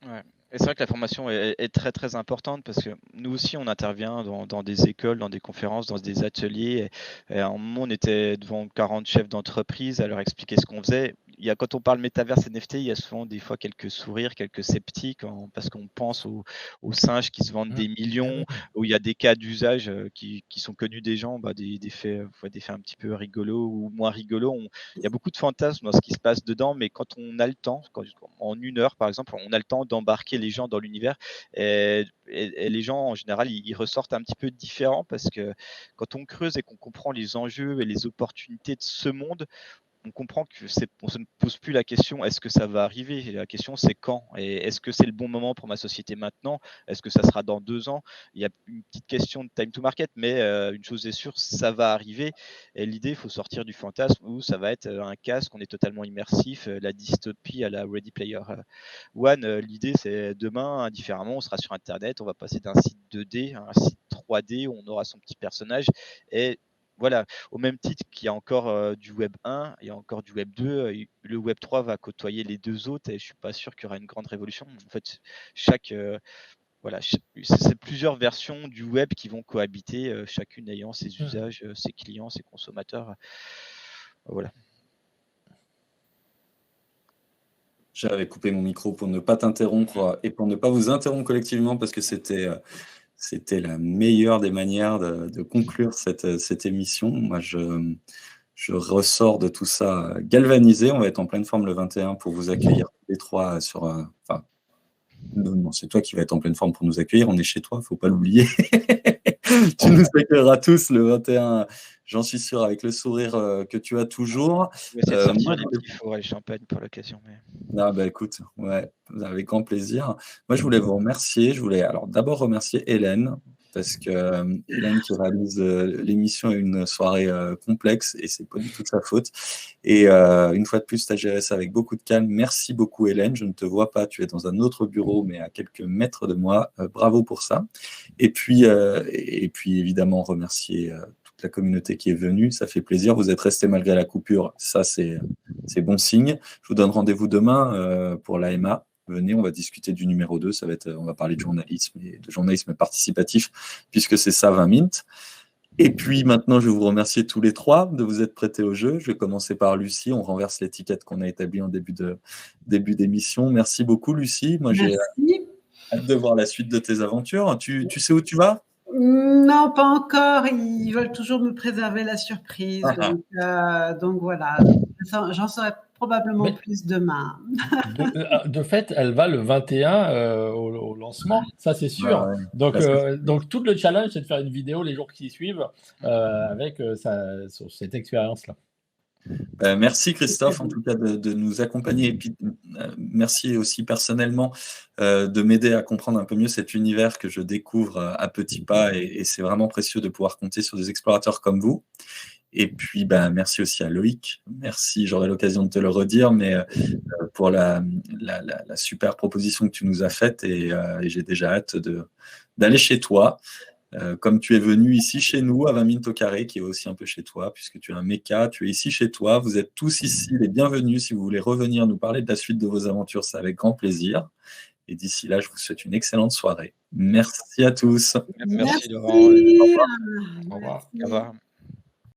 Ouais. Et c'est vrai que la formation est très très importante parce que nous aussi on intervient dans des écoles, dans des conférences, dans des ateliers. Et à un moment on était devant 40 chefs d'entreprise à leur expliquer ce qu'on faisait. Quand on parle métaverse NFT, il y a souvent des fois quelques sourires, quelques sceptiques parce qu'on pense aux singes qui se vendent des millions, où il y a des cas d'usage qui sont connus des gens, des faits un petit peu rigolos ou moins rigolos. Il y a beaucoup de fantasmes dans ce qui se passe dedans, mais quand on a le temps, en 1 heure par exemple, on a le temps d'embarquer les gens dans l'univers et les gens en général ils ressortent un petit peu différents parce que quand on creuse et qu'on comprend les enjeux et les opportunités de ce monde, on comprend on se pose plus la question est-ce que ça va arriver, la question c'est quand, et est-ce que c'est le bon moment pour ma société maintenant, est-ce que ça sera dans 2 ans. Il y a une petite question de time to market, mais une chose est sûre, ça va arriver. Et l'idée, il faut sortir du fantasme où ça va être un casque, on est totalement immersif, la dystopie à la Ready Player One. L'idée, c'est demain, indifféremment, on sera sur Internet, on va passer d'un site 2D à un site 3D où on aura son petit personnage. Et voilà, au même titre qu'il y a encore du Web 1, il y a encore du Web 2, le Web 3 va côtoyer les deux autres et je ne suis pas sûr qu'il y aura une grande révolution. En fait, c'est plusieurs versions du Web qui vont cohabiter, chacune ayant ses usages, ses clients, ses consommateurs. Voilà. J'avais coupé mon micro pour ne pas t'interrompre et pour ne pas vous interrompre collectivement parce que c'était la meilleure des manières de conclure cette émission. Moi, je ressors de tout ça galvanisé. On va être en pleine forme le 21 pour vous accueillir tous les trois sur... non, c'est toi qui vas être en pleine forme pour nous accueillir. On est chez toi, il ne faut pas l'oublier. Tu nous accueilleras tous le 21, j'en suis sûr, avec le sourire que tu as toujours. Je vais essayer de sortir des petits forêts de champagne pour l'occasion. Mais... écoute, ouais, avec grand plaisir. Moi, je voulais vous remercier. Je voulais alors d'abord remercier Hélène, parce que Hélène qui réalise l'émission a une soirée complexe et c'est pas du tout de sa faute. Et une fois de plus, tu as géré ça avec beaucoup de calme. Merci beaucoup Hélène, je ne te vois pas, tu es dans un autre bureau mais à quelques mètres de moi. Bravo pour ça. Et puis évidemment remercier toute la communauté qui est venue, ça fait plaisir. Vous êtes restés malgré la coupure, ça c'est bon signe. Je vous donne rendez-vous demain pour l'AMA. Venez, on va discuter du numéro 2, on va parler de journalisme participatif, puisque c'est ça 20 Mint. Et puis maintenant, je vais vous remercier tous les trois de vous être prêtés au jeu. Je vais commencer par Lucie, on renverse l'étiquette qu'on a établie en début d'émission. Merci beaucoup Lucie, moi j'ai hâte de voir la suite de tes aventures. Tu sais où tu vas ? Non, pas encore. Ils veulent toujours me préserver la surprise. Donc voilà, j'en saurai probablement plus demain. De fait, elle va le 21 au lancement, ça c'est sûr. Donc tout le challenge, c'est de faire une vidéo les jours qui suivent avec cette expérience-là. Merci Christophe, en tout cas, de nous accompagner. Et puis, merci aussi personnellement de m'aider à comprendre un peu mieux cet univers que je découvre à petits pas. Et c'est vraiment précieux de pouvoir compter sur des explorateurs comme vous. Et puis, merci aussi à Loïc. Merci, j'aurai l'occasion de te le redire, mais pour la super proposition que tu nous as faite. Et j'ai déjà hâte d'aller chez toi. Comme tu es venu ici chez nous, à 20 Mint au carré, qui est aussi un peu chez toi, puisque tu es un méca, tu es ici chez toi. Vous êtes tous ici les bienvenus. Si vous voulez revenir nous parler de la suite de vos aventures, c'est avec grand plaisir. Et d'ici là, je vous souhaite une excellente soirée. Merci à tous. Merci Laurent. Au revoir. Au revoir.